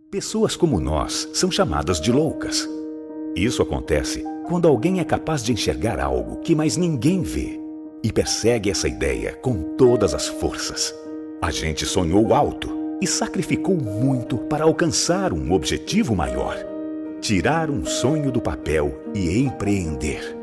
Pessoas como nós são chamadas de loucas. Isso acontece quando alguém é capaz de enxergar algo que mais ninguém vê e persegue essa ideia com todas as forças. A gente sonhou alto e sacrificou muito para alcançar um objetivo maior: tirar um sonho do papel e empreender.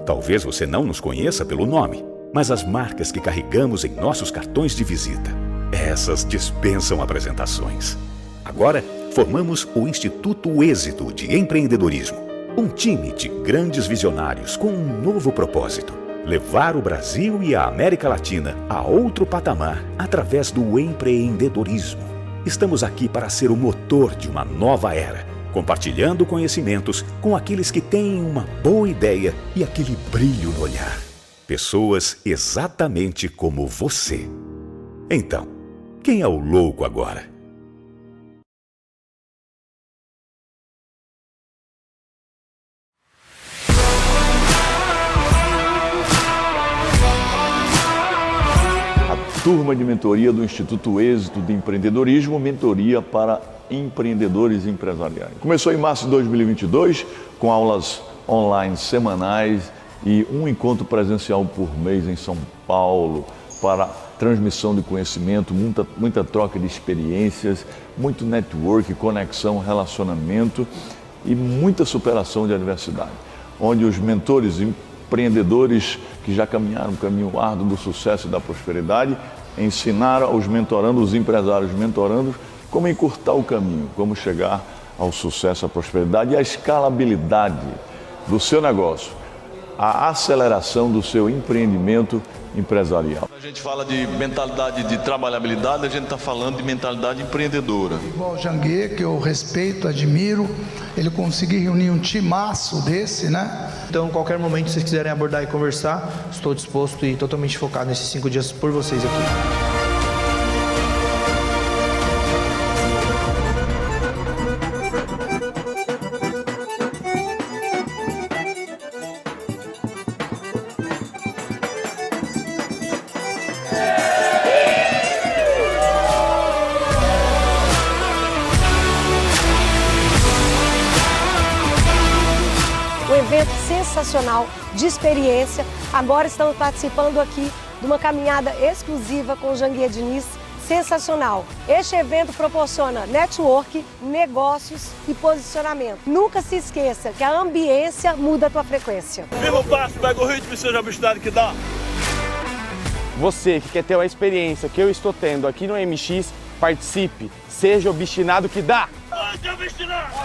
Talvez você não nos conheça pelo nome, mas as marcas que carregamos em nossos cartões de visita, essas dispensam apresentações. Agora, formamos o Instituto Êxito de Empreendedorismo, um time de grandes visionários com um novo propósito: levar o Brasil e a América Latina a outro patamar através do empreendedorismo. Estamos aqui para ser o motor de uma nova era, compartilhando conhecimentos com aqueles que têm uma boa ideia e aquele brilho no olhar. Pessoas exatamente como você. Então, quem é o louco agora? Turma de mentoria do Instituto Êxito de Empreendedorismo, mentoria para empreendedores empresariais. Começou em março de 2022, com aulas online semanais e um encontro presencial por mês em São Paulo, para transmissão de conhecimento, muita troca de experiências, muito network, conexão, relacionamento e muita superação de adversidade, onde os mentores empreendedores que já caminharam o caminho árduo do sucesso e da prosperidade ensinaram aos mentorandos, os empresários mentorandos, como encurtar o caminho, como chegar ao sucesso, à prosperidade e à escalabilidade do seu negócio, a aceleração do seu empreendimento empresarial. A gente fala de mentalidade de trabalhabilidade, a gente está falando de mentalidade empreendedora. Igual o Janguier, que eu respeito, admiro, ele conseguir reunir um timaço desse, né? Então, qualquer momento que vocês quiserem abordar e conversar, estou disposto e totalmente focado nesses 5 dias por vocês aqui. Um evento sensacional, de experiência. Agora estamos participando aqui de uma caminhada exclusiva com o Janguier Diniz, sensacional. Este evento proporciona network, negócios e posicionamento. Nunca se esqueça que a ambiência muda a tua frequência. Viva o passo, pega o ritmo e seja a velocidade que dá. Você que quer ter a experiência que eu estou tendo aqui no MX, participe, seja obstinado que dá. Onde é obstinado?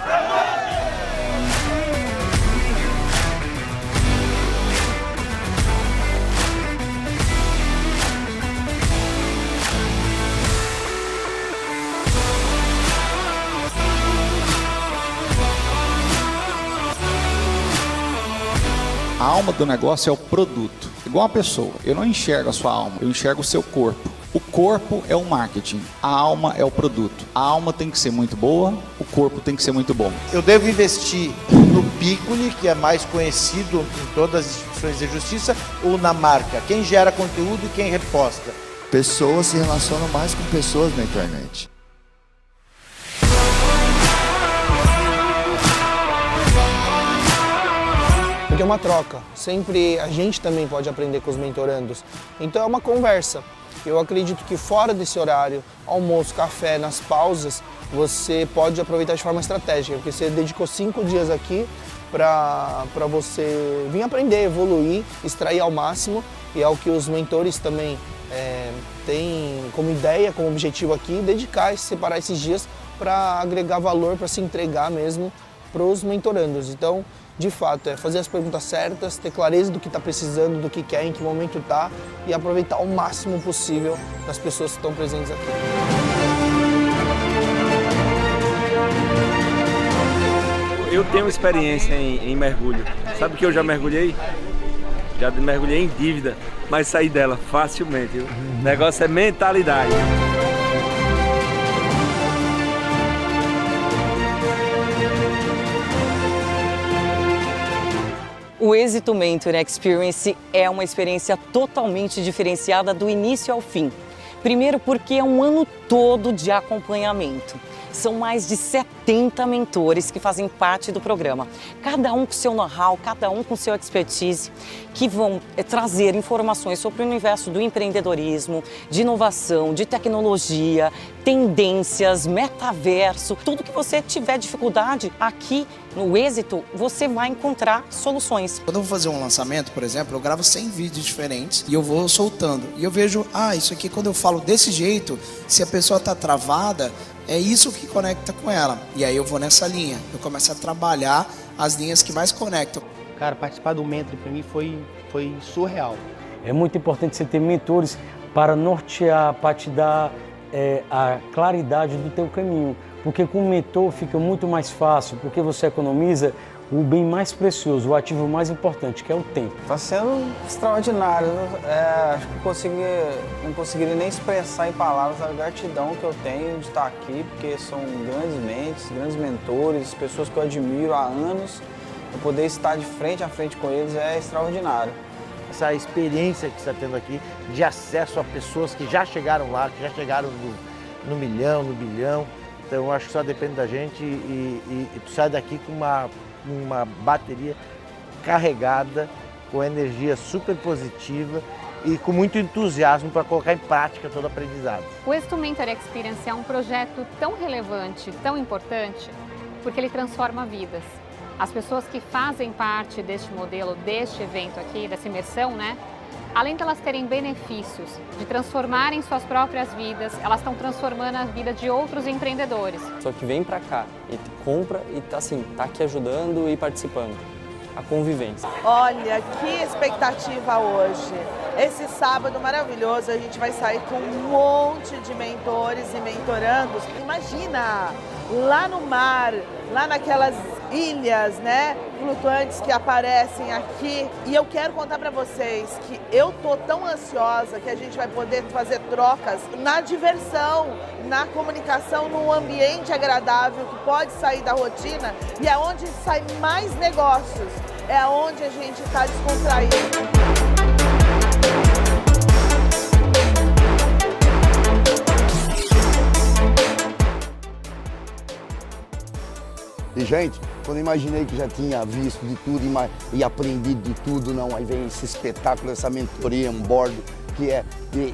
A alma do negócio é o produto, igual a pessoa. Eu não enxergo a sua alma, eu enxergo o seu corpo. O corpo é o marketing, a alma é o produto. A alma tem que ser muito boa, o corpo tem que ser muito bom. Eu devo investir no Piccoli, que é mais conhecido em todas as instituições de justiça, ou na marca? Quem gera conteúdo e quem reposta? Pessoas se relacionam mais com pessoas na internet. Porque é uma troca, sempre a gente também pode aprender com os mentorandos. Então é uma conversa. Eu acredito que fora desse horário, almoço, café, nas pausas, você pode aproveitar de forma estratégica, porque você dedicou 5 dias aqui para você vir aprender, evoluir, extrair ao máximo, e é o que os mentores também têm como ideia, como objetivo aqui, dedicar e separar esses dias para agregar valor, para se entregar mesmo para os mentorandos. Então, de fato, é fazer as perguntas certas, ter clareza do que está precisando, do que quer, em que momento está e aproveitar o máximo possível das pessoas que estão presentes aqui. Eu tenho experiência em mergulho. Sabe que eu já mergulhei? Já mergulhei em dívida, mas saí dela facilmente. O negócio é mentalidade. O Êxito Mentor Experience é uma experiência totalmente diferenciada do início ao fim. Primeiro porque é um ano todo de acompanhamento. São mais de 70 mentores que fazem parte do programa. Cada um com seu know-how, cada um com seu expertise, que vão trazer informações sobre o universo do empreendedorismo, de inovação, de tecnologia, tendências, metaverso, tudo que você tiver dificuldade aqui no Êxito, você vai encontrar soluções. Quando eu vou fazer um lançamento, por exemplo, eu gravo 100 vídeos diferentes e eu vou soltando. E eu vejo, isso aqui quando eu falo desse jeito, se a pessoa está travada, é isso que conecta com ela. E aí eu vou nessa linha, eu começo a trabalhar as linhas que mais conectam. Cara, participar do Mentor para mim foi surreal. É muito importante você ter mentores para nortear, para te dar a claridade do teu caminho. Porque com o mentor fica muito mais fácil, porque você economiza o bem mais precioso, o ativo mais importante, que é o tempo. Está sendo extraordinário. Acho que não conseguiria nem expressar em palavras a gratidão que eu tenho de estar aqui, porque são grandes mentes, grandes mentores, pessoas que eu admiro há anos. Eu poder estar de frente a frente com eles é extraordinário. Essa experiência que você está tendo aqui de acesso a pessoas que já chegaram lá, que já chegaram no milhão, no bilhão. Então eu acho que só depende da gente e tu sai daqui com uma bateria carregada, com energia super positiva e com muito entusiasmo para colocar em prática todo o aprendizado. O Êxito Mentor Experience é um projeto tão relevante, tão importante, porque ele transforma vidas. As pessoas que fazem parte deste modelo, deste evento aqui, dessa imersão, né? Além de elas terem benefícios, de transformarem suas próprias vidas, elas estão transformando a vida de outros empreendedores. Só que vem pra cá e compra e tá aqui ajudando e participando. A convivência. Olha, que expectativa hoje. Esse sábado maravilhoso, a gente vai sair com um monte de mentores e mentorandos. Imagina, lá no mar, lá naquelas ilhas, né, flutuantes que aparecem aqui. E eu quero contar para vocês que eu tô tão ansiosa que a gente vai poder fazer trocas na diversão, na comunicação, num ambiente agradável que pode sair da rotina e é onde sai mais negócios, é onde a gente está descontraído. E, gente, quando eu imaginei que já tinha visto de tudo e aprendido de tudo, não, aí vem esse espetáculo, essa mentoria on board, que é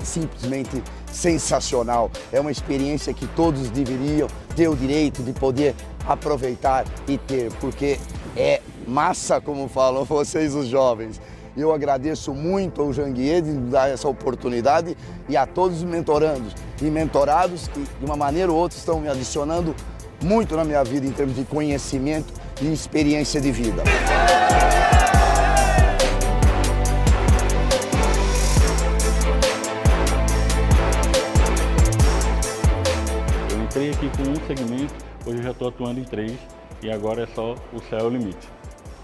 simplesmente sensacional. É uma experiência que todos deveriam ter o direito de poder aproveitar e ter, porque é massa, como falam vocês, os jovens. Eu agradeço muito ao Janguier de dar essa oportunidade e a todos os mentorandos e mentorados que, de uma maneira ou outra, estão me adicionando muito na minha vida em termos de conhecimento e experiência de vida. Eu entrei aqui com um segmento, hoje eu já estou atuando em 3 e agora é só o céu é o limite.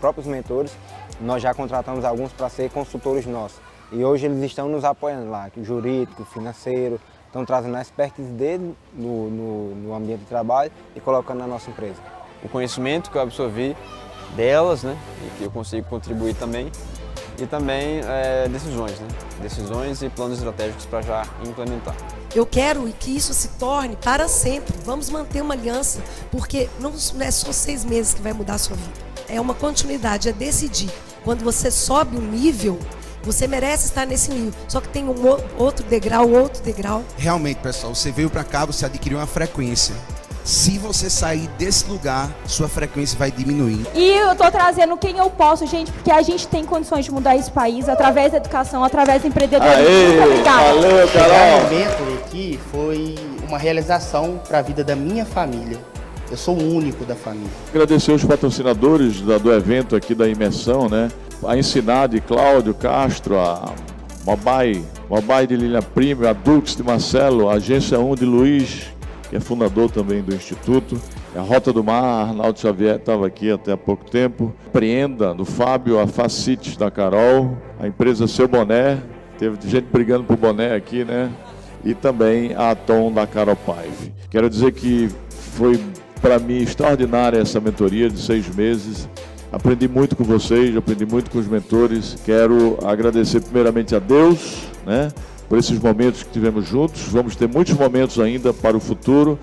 Próprios mentores, nós já contratamos alguns para ser consultores nossos e hoje eles estão nos apoiando lá, jurídico, financeiro, estão trazendo a expertise dele no ambiente de trabalho e colocando na nossa empresa. O conhecimento que eu absorvi delas, né, e que eu consigo contribuir também, e também decisões, né, decisões e planos estratégicos para já implementar. Eu quero que isso se torne para sempre. Vamos manter uma aliança, porque não é só 6 meses que vai mudar a sua vida. É uma continuidade, é decidir. Quando você sobe um nível, você merece estar nesse nível, só que tem outro degrau. Realmente, pessoal, você veio para cá, você adquiriu uma frequência. Se você sair desse lugar, sua frequência vai diminuir. E eu tô trazendo quem eu posso, gente, porque a gente tem condições de mudar esse país através da educação, através do empreendedorismo. Muito obrigada. Valeu, Carol! O evento aqui foi uma realização para a vida da minha família. Eu sou o único da família. Agradecer os patrocinadores do evento aqui da imersão, né? A Ensinar de Cláudio Castro, a Mobai de Lilian Prime, a Dux de Marcelo, a Agência 1 de Luiz, que é fundador também do Instituto, a Rota do Mar, Arnaldo Xavier estava aqui até há pouco tempo, Preenda do Fábio, a Facites da Carol, a empresa Seu Boné, teve gente brigando por boné aqui, né? E também a Atom da Carol Paive. Quero dizer que foi para mim extraordinária essa mentoria de 6 meses. Aprendi muito com vocês, aprendi muito com os mentores. Quero agradecer primeiramente a Deus, né, por esses momentos que tivemos juntos. Vamos ter muitos momentos ainda para o futuro.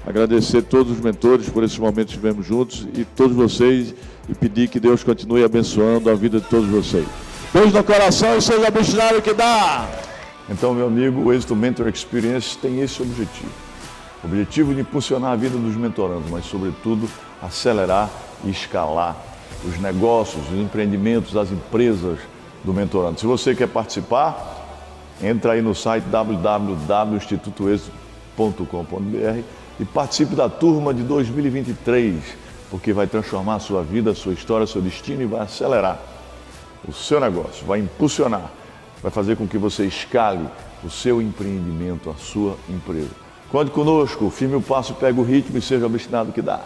agradecer todos os mentores por esses momentos que estivemos juntos e todos vocês e pedir que Deus continue abençoando a vida de todos vocês. Beijo no coração e seja obstinado que dá! Então, meu amigo, o Êxito Mentor Experience tem esse objetivo. O objetivo de impulsionar a vida dos mentorandos, mas, sobretudo, acelerar e escalar os negócios, os empreendimentos, as empresas do mentorando. Se você quer participar, entra aí no site www.institutoexito.com.br e participe da turma de 2023, porque vai transformar a sua vida, a sua história, seu destino e vai acelerar o seu negócio, vai impulsionar, vai fazer com que você escale o seu empreendimento, a sua empresa. Conte conosco, firme o passo, pega o ritmo e seja obstinado que dá.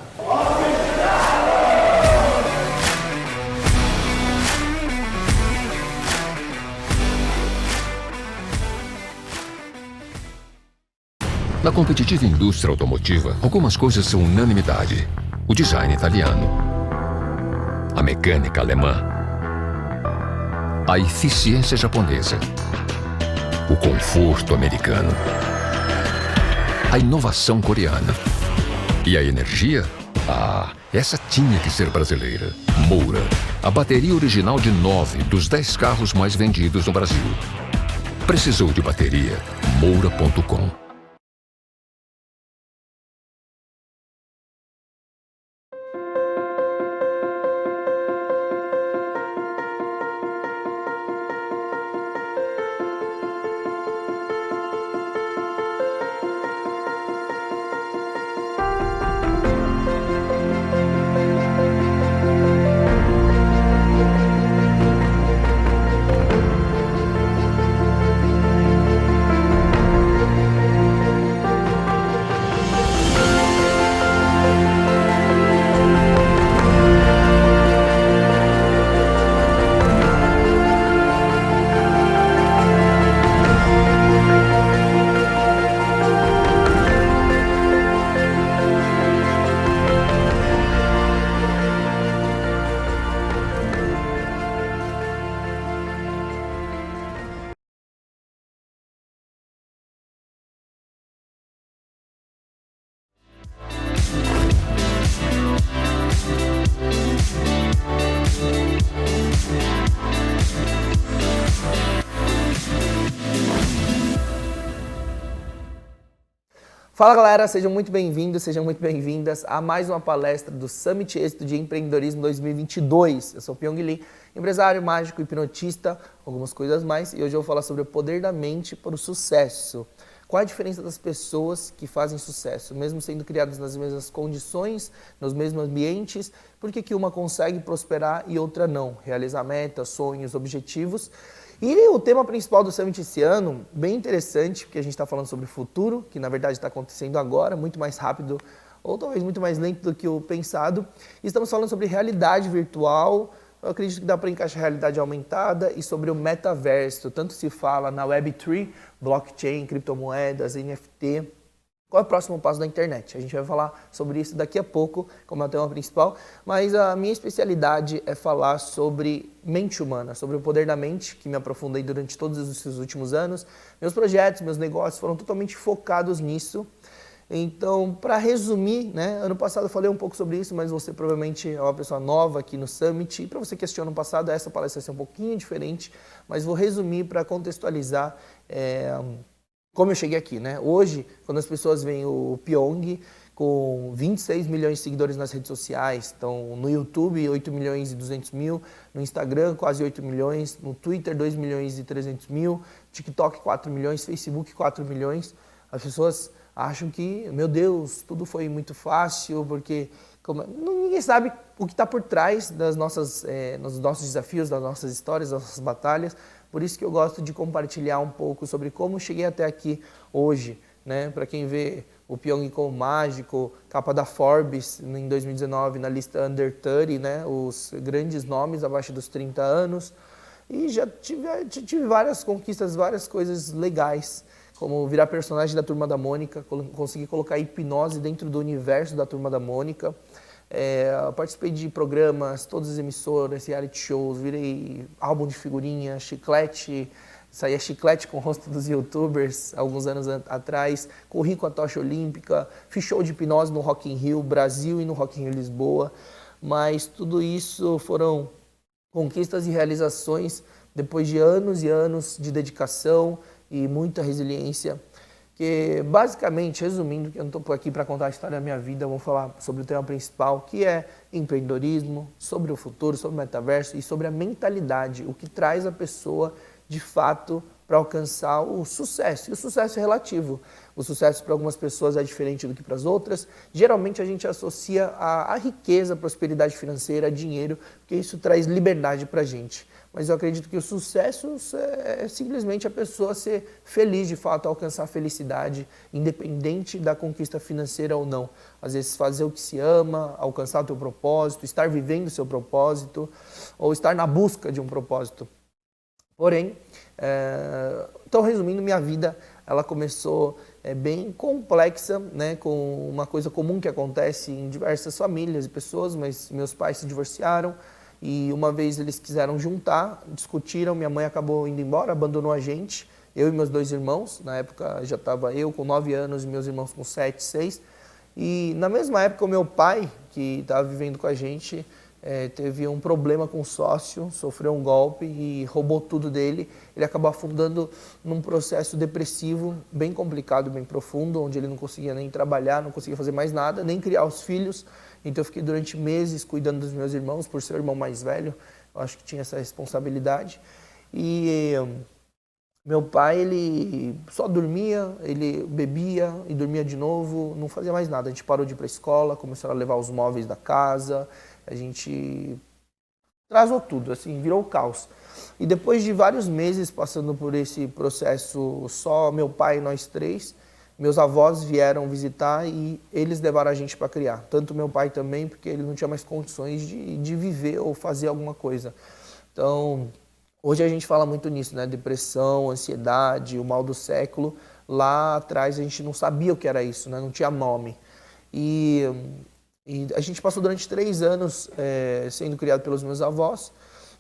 Na competitiva indústria automotiva, algumas coisas são unanimidade. O design italiano, a mecânica alemã, a eficiência japonesa, o conforto americano, a inovação coreana e a energia? Ah, essa tinha que ser brasileira. Moura, a bateria original de 9 dos 10 carros mais vendidos no Brasil. Precisou de bateria? Moura.com. Fala galera, sejam muito bem-vindos, sejam muito bem-vindas a mais uma palestra do Summit Êxito de Empreendedorismo 2022. Eu sou o Pyong Lee, empresário, mágico, hipnotista, algumas coisas mais, e hoje eu vou falar sobre o poder da mente para o sucesso. Qual a diferença das pessoas que fazem sucesso, mesmo sendo criadas nas mesmas condições, nos mesmos ambientes, por que uma consegue prosperar e outra não? Realizar metas, sonhos, objetivos. E o tema principal do Summit esse ano, bem interessante, porque a gente está falando sobre o futuro, que na verdade está acontecendo agora, muito mais rápido ou talvez muito mais lento do que o pensado. E estamos falando sobre realidade virtual, eu acredito que dá para encaixar realidade aumentada e sobre o metaverso. Tanto se fala na Web3, blockchain, criptomoedas, NFT. Qual é o próximo passo da internet? A gente vai falar sobre isso daqui a pouco, como é o tema principal, mas a minha especialidade é falar sobre mente humana, sobre o poder da mente, que me aprofundei durante todos esses últimos anos. Meus projetos, meus negócios foram totalmente focados nisso. Então, para resumir, né, ano passado eu falei um pouco sobre isso, mas você provavelmente é uma pessoa nova aqui no Summit. E para você que assistiu ano passado, essa palestra vai ser um pouquinho diferente, mas vou resumir para contextualizar como eu cheguei aqui, né? Hoje, quando as pessoas veem o Pyong com 26 milhões de seguidores nas redes sociais, então no YouTube 8 milhões e 200 mil, no Instagram quase 8 milhões, no Twitter 2 milhões e 300 mil, TikTok 4 milhões, Facebook 4 milhões, as pessoas acham que, meu Deus, tudo foi muito fácil, porque ninguém sabe o que está por trás dos nossos desafios, das nossas histórias, das nossas batalhas. Por isso que eu gosto de compartilhar um pouco sobre como cheguei até aqui hoje, né? Para quem vê o Pyong como mágico, capa da Forbes em 2019 na lista Under 30, né? Os grandes nomes abaixo dos 30 anos. E já tive várias conquistas, várias coisas legais, como virar personagem da Turma da Mônica, conseguir colocar hipnose dentro do universo da Turma da Mônica. Participei de programas, todas as emissoras, reality shows, virei álbum de figurinha, chiclete, saía chiclete com o rosto dos youtubers alguns anos atrás, corri com a tocha olímpica, fiz show de hipnose no Rock in Rio Brasil e no Rock in Rio Lisboa, mas tudo isso foram conquistas e realizações depois de anos e anos de dedicação e muita resiliência, que basicamente, resumindo, que eu não estou aqui para contar a história da minha vida, vou falar sobre o tema principal, que é empreendedorismo, sobre o futuro, sobre o metaverso e sobre a mentalidade, o que traz a pessoa de fato para alcançar o sucesso. E o sucesso é relativo. O sucesso para algumas pessoas é diferente do que para as outras. Geralmente a gente associa a riqueza, a prosperidade financeira, a dinheiro, porque isso traz liberdade para a gente. Mas eu acredito que o sucesso é simplesmente a pessoa ser feliz de fato, alcançar a felicidade, independente da conquista financeira ou não. Às vezes fazer o que se ama, alcançar o teu propósito, estar vivendo o seu propósito, ou estar na busca de um propósito. Porém, então resumindo, minha vida ela começou bem complexa, né, com uma coisa comum que acontece em diversas famílias e pessoas, mas meus pais se divorciaram e uma vez eles quiseram juntar, discutiram, minha mãe acabou indo embora, abandonou a gente, eu e meus 2 irmãos, na época já estava eu com 9 anos e meus irmãos com 7, 6, e na mesma época o meu pai, que estava vivendo com a gente, teve um problema com o sócio, sofreu um golpe e roubou tudo dele. Ele acabou afundando num processo depressivo bem complicado, bem profundo, onde ele não conseguia nem trabalhar, não conseguia fazer mais nada, nem criar os filhos. Então eu fiquei durante meses cuidando dos meus irmãos, por ser o irmão mais velho, eu acho que tinha essa responsabilidade. E meu pai, ele só dormia, ele bebia e dormia de novo, não fazia mais nada. A gente parou de ir para a escola, começaram a levar os móveis da casa, a gente atrasou tudo, assim, virou caos. E depois de vários meses passando por esse processo, só meu pai e nós 3, meus avós vieram visitar e eles levaram a gente para criar. Tanto meu pai também, porque ele não tinha mais condições de viver ou fazer alguma coisa. Então, hoje a gente fala muito nisso, né? Depressão, ansiedade, o mal do século. Lá atrás a gente não sabia o que era isso, né? Não tinha nome. E a gente passou durante 3 anos sendo criado pelos meus avós.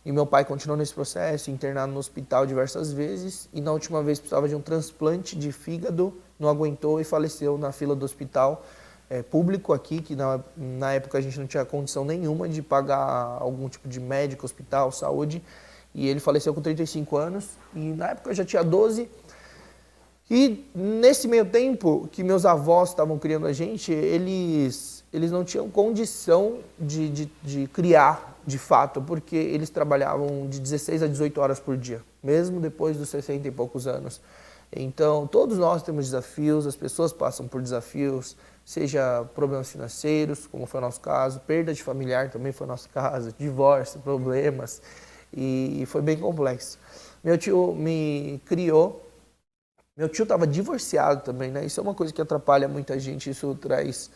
E meu pai continuou nesse processo, internado no hospital diversas vezes. E na última vez precisava de um transplante de fígado, não aguentou e faleceu na fila do hospital público aqui, que na época a gente não tinha condição nenhuma de pagar algum tipo de médico, hospital, saúde. E ele faleceu com 35 anos. E na época eu já tinha 12. E nesse meio tempo que meus avós estavam criando a gente, eles não tinham condição de criar de fato, porque eles trabalhavam de 16 a 18 horas por dia, mesmo depois dos 60 e poucos anos. Então, todos nós temos desafios, as pessoas passam por desafios, seja problemas financeiros, como foi o nosso caso, perda de familiar também foi o nosso caso, divórcio, problemas, e foi bem complexo. Meu tio me criou. Meu tio estava divorciado também, né? Isso é uma coisa que atrapalha muita gente, isso traz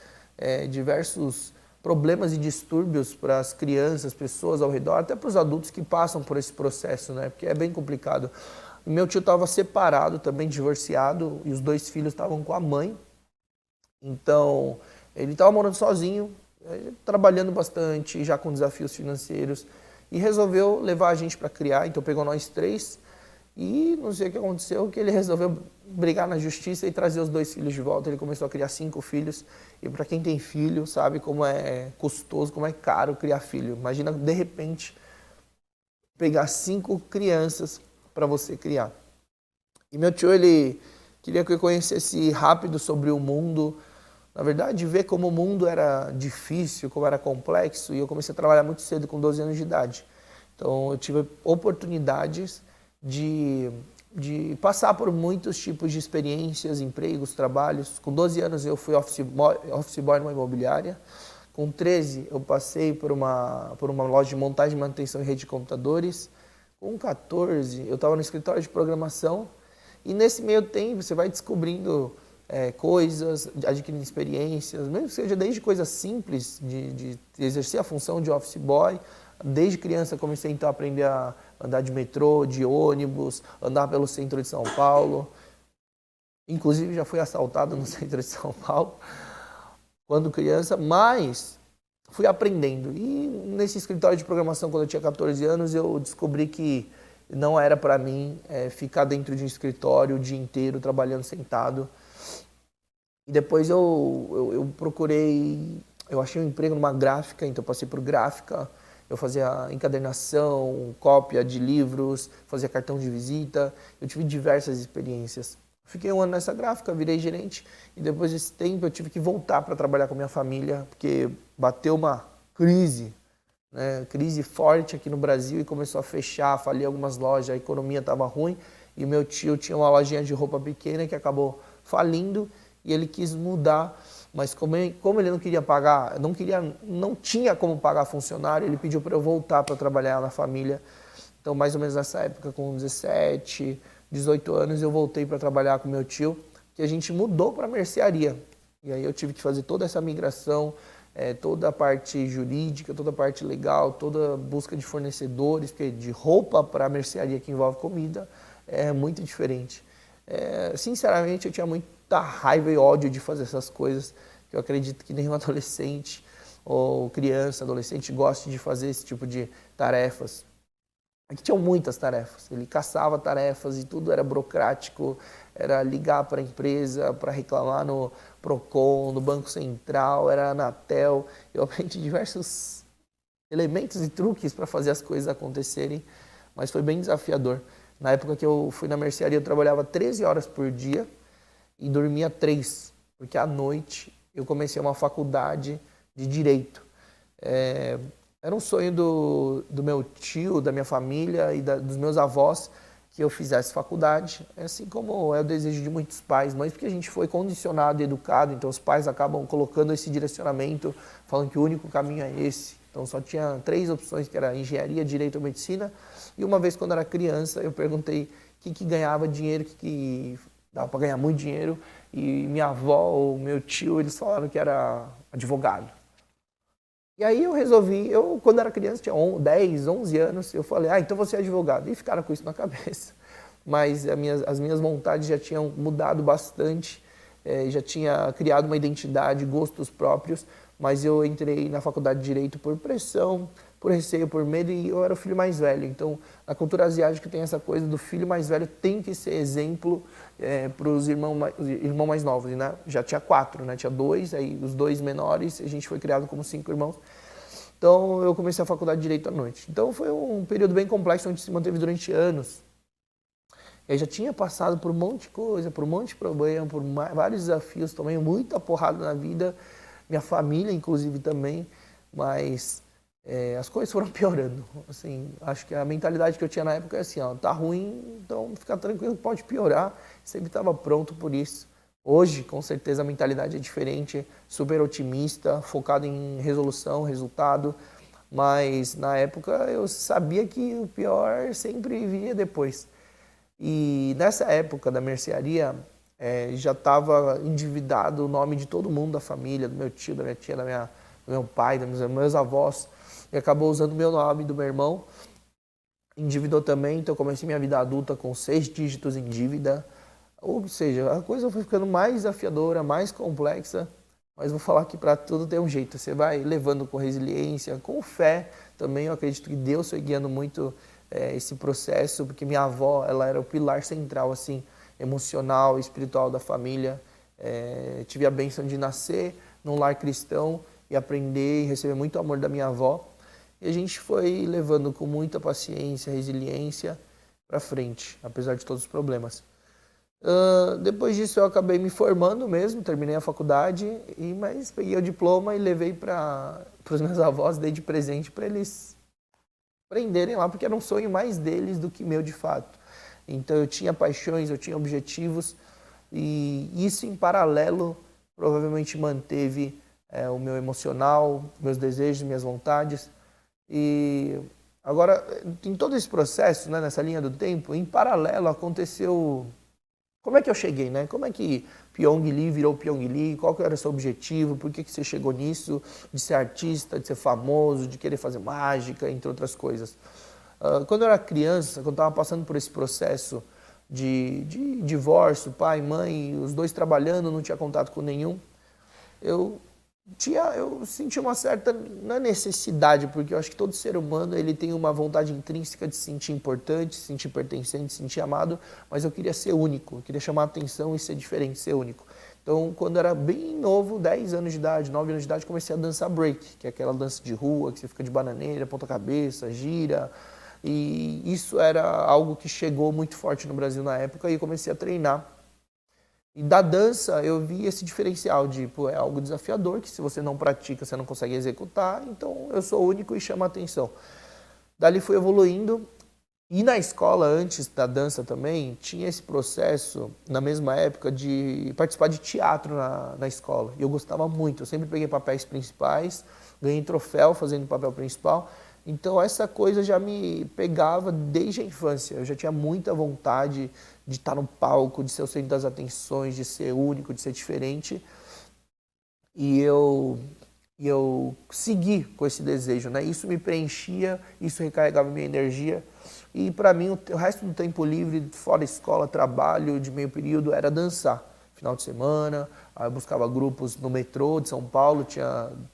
diversos problemas e distúrbios para as crianças, pessoas ao redor, até para os adultos que passam por esse processo, né? Porque é bem complicado. Meu tio estava separado, também divorciado, e os 2 filhos estavam com a mãe. Então, ele estava morando sozinho, trabalhando bastante, já com desafios financeiros, e resolveu levar a gente para criar, então pegou nós 3. E não sei o que aconteceu, que ele resolveu brigar na justiça e trazer os 2 filhos de volta. Ele começou a criar 5 filhos. E para quem tem filho, sabe como é custoso, como é caro criar filho. Imagina, de repente, pegar 5 crianças para você criar. E meu tio, ele queria que eu conhecesse rápido sobre o mundo. Na verdade, ver como o mundo era difícil, como era complexo. E eu comecei a trabalhar muito cedo, com 12 anos de idade. Então, eu tive oportunidades de passar por muitos tipos de experiências, empregos, trabalhos. Com 12 anos eu fui office boy numa imobiliária. Com 13 eu passei por uma loja de montagem e manutenção em rede de computadores. Com 14 eu estava no escritório de programação. E nesse meio tempo você vai descobrindo coisas, adquirindo experiências, mesmo que seja desde coisas simples, de exercer a função de office boy. Desde criança comecei então a aprender a andar de metrô, de ônibus, andar pelo centro de São Paulo. Inclusive já fui assaltado no centro de São Paulo quando criança, mas fui aprendendo. E nesse escritório de programação, quando eu tinha 14 anos, eu descobri que não era para mim ficar dentro de um escritório o dia inteiro trabalhando sentado. E depois eu procurei, eu achei um emprego numa gráfica, então eu passei por gráfica, eu fazia encadernação, cópia de livros, fazia cartão de visita, eu tive diversas experiências. Fiquei um ano nessa gráfica, virei gerente e depois desse tempo eu tive que voltar para trabalhar com a minha família, porque bateu uma crise, né? Crise forte aqui no Brasil e começou a fechar, falir algumas lojas, a economia estava ruim e meu tio tinha uma lojinha de roupa pequena que acabou falindo e ele quis mudar, mas como ele não queria pagar, não tinha como pagar funcionário, ele pediu para eu voltar para trabalhar na família. Então mais ou menos nessa época, com 17, 18 anos, eu voltei para trabalhar com meu tio, que a gente mudou para mercearia. E aí eu tive que fazer toda essa migração, toda a parte jurídica, toda a parte legal, toda a busca de fornecedores, porque de roupa para mercearia que envolve comida é muito diferente. Sinceramente, eu tinha muita raiva e ódio de fazer essas coisas, que eu acredito que nenhum adolescente ou criança, adolescente goste de fazer esse tipo de tarefas. Aqui tinham muitas tarefas, ele caçava tarefas e tudo era burocrático, era ligar para a empresa, para reclamar no Procon, no Banco Central, era a Anatel. Eu aprendi diversos elementos e truques para fazer as coisas acontecerem, mas foi bem desafiador. Na época que eu fui na mercearia, eu trabalhava 13 horas por dia e dormia 3, porque à noite eu comecei uma faculdade de Direito. Era um sonho do meu tio, da minha família e dos meus avós que eu fizesse faculdade, assim como é o desejo de muitos pais, mães, porque a gente foi condicionado e educado, então os pais acabam colocando esse direcionamento, falando que o único caminho é esse. Então só tinha 3 opções, que era engenharia, direito ou medicina, e uma vez quando eu era criança eu perguntei o que ganhava dinheiro, que dava para ganhar muito dinheiro, e minha avó ou meu tio, eles falaram que era advogado. E aí eu resolvi, quando era criança, tinha 10, 11 anos, eu falei, então você é advogado. E ficaram com isso na cabeça. Mas as minhas vontades já tinham mudado bastante, já tinha criado uma identidade, gostos próprios, mas eu entrei na faculdade de Direito por pressão, por receio, por medo, e eu era o filho mais velho. Então, na cultura asiática tem essa coisa do filho mais velho tem que ser exemplo para os irmãos mais novos. Né? Já tinha 4, né? Tinha 2, aí os 2 menores, a gente foi criado como 5 irmãos. Então, eu comecei a faculdade de Direito à noite. Então, foi um período bem complexo, onde se manteve durante anos. Eu já tinha passado por um monte de coisa, por um monte de problema, por vários desafios, tomei muita porrada na vida, minha família, inclusive, também, mas as coisas foram piorando. Assim, acho que a mentalidade que eu tinha na época é assim, tá ruim, então fica tranquilo, pode piorar, sempre estava pronto por isso. Hoje, com certeza, a mentalidade é diferente, super otimista, focado em resolução, resultado, mas na época eu sabia que o pior sempre viria depois. E nessa época da mercearia, já estava endividado o nome de todo mundo da família, do meu tio, da minha tia, do meu pai, dos meus avós, e acabou usando o meu nome e do meu irmão. Endividou também, então eu comecei minha vida adulta com 6 dígitos em dívida. Ou seja, a coisa foi ficando mais desafiadora, mais complexa, mas vou falar que para tudo tem um jeito. Você vai levando com resiliência, com fé também. Eu acredito que Deus foi guiando muito esse processo, porque minha avó, ela era o pilar central, assim, emocional e espiritual da família. Tive a bênção de nascer num lar cristão e aprender e receber muito amor da minha avó. E a gente foi levando com muita paciência, resiliência para frente, apesar de todos os problemas. Depois disso eu acabei me formando mesmo, terminei a faculdade, mas peguei o diploma e levei para os meus avós, dei de presente para eles aprenderem lá, porque era um sonho mais deles do que meu de fato. Então eu tinha paixões, eu tinha objetivos, e isso em paralelo provavelmente manteve o meu emocional, meus desejos, minhas vontades. E agora, em todo esse processo, né, nessa linha do tempo, em paralelo aconteceu... Como é que eu cheguei, né? Como é que Pyong Lee virou Pyong Lee? Qual que era o seu objetivo? Por que você chegou nisso? De ser artista, de ser famoso, de querer fazer mágica, entre outras coisas. Quando eu era criança, quando eu estava passando por esse processo de divórcio, pai, mãe, os 2 trabalhando, não tinha contato com nenhum, eu eu senti uma certa necessidade, porque eu acho que todo ser humano ele tem uma vontade intrínseca de se sentir importante, se sentir pertencente, se sentir amado, mas eu queria ser único, eu queria chamar a atenção e ser diferente, ser único. Então, quando eu era bem novo, 10 anos de idade, 9 anos de idade, comecei a dançar break, que é aquela dança de rua, que você fica de bananeira, ponta cabeça, gira. E isso era algo que chegou muito forte no Brasil na época e eu comecei a treinar. E da dança eu vi esse diferencial de, pô, é algo desafiador, que se você não pratica, você não consegue executar, então eu sou único e chamo a atenção. Dali fui evoluindo. E na escola, antes da dança também, tinha esse processo, na mesma época, de participar de teatro na escola. E eu gostava muito, eu sempre peguei papéis principais, ganhei troféu fazendo o papel principal. Então essa coisa já me pegava desde a infância. Eu já tinha muita vontade de estar no palco, de ser o centro das atenções, de ser único, de ser diferente. E eu segui com esse desejo, né? Isso me preenchia, isso recarregava minha energia. E para mim o resto do tempo livre, fora escola, trabalho, de meio período, era dançar. Final de semana, aí eu buscava grupos no metrô de São Paulo,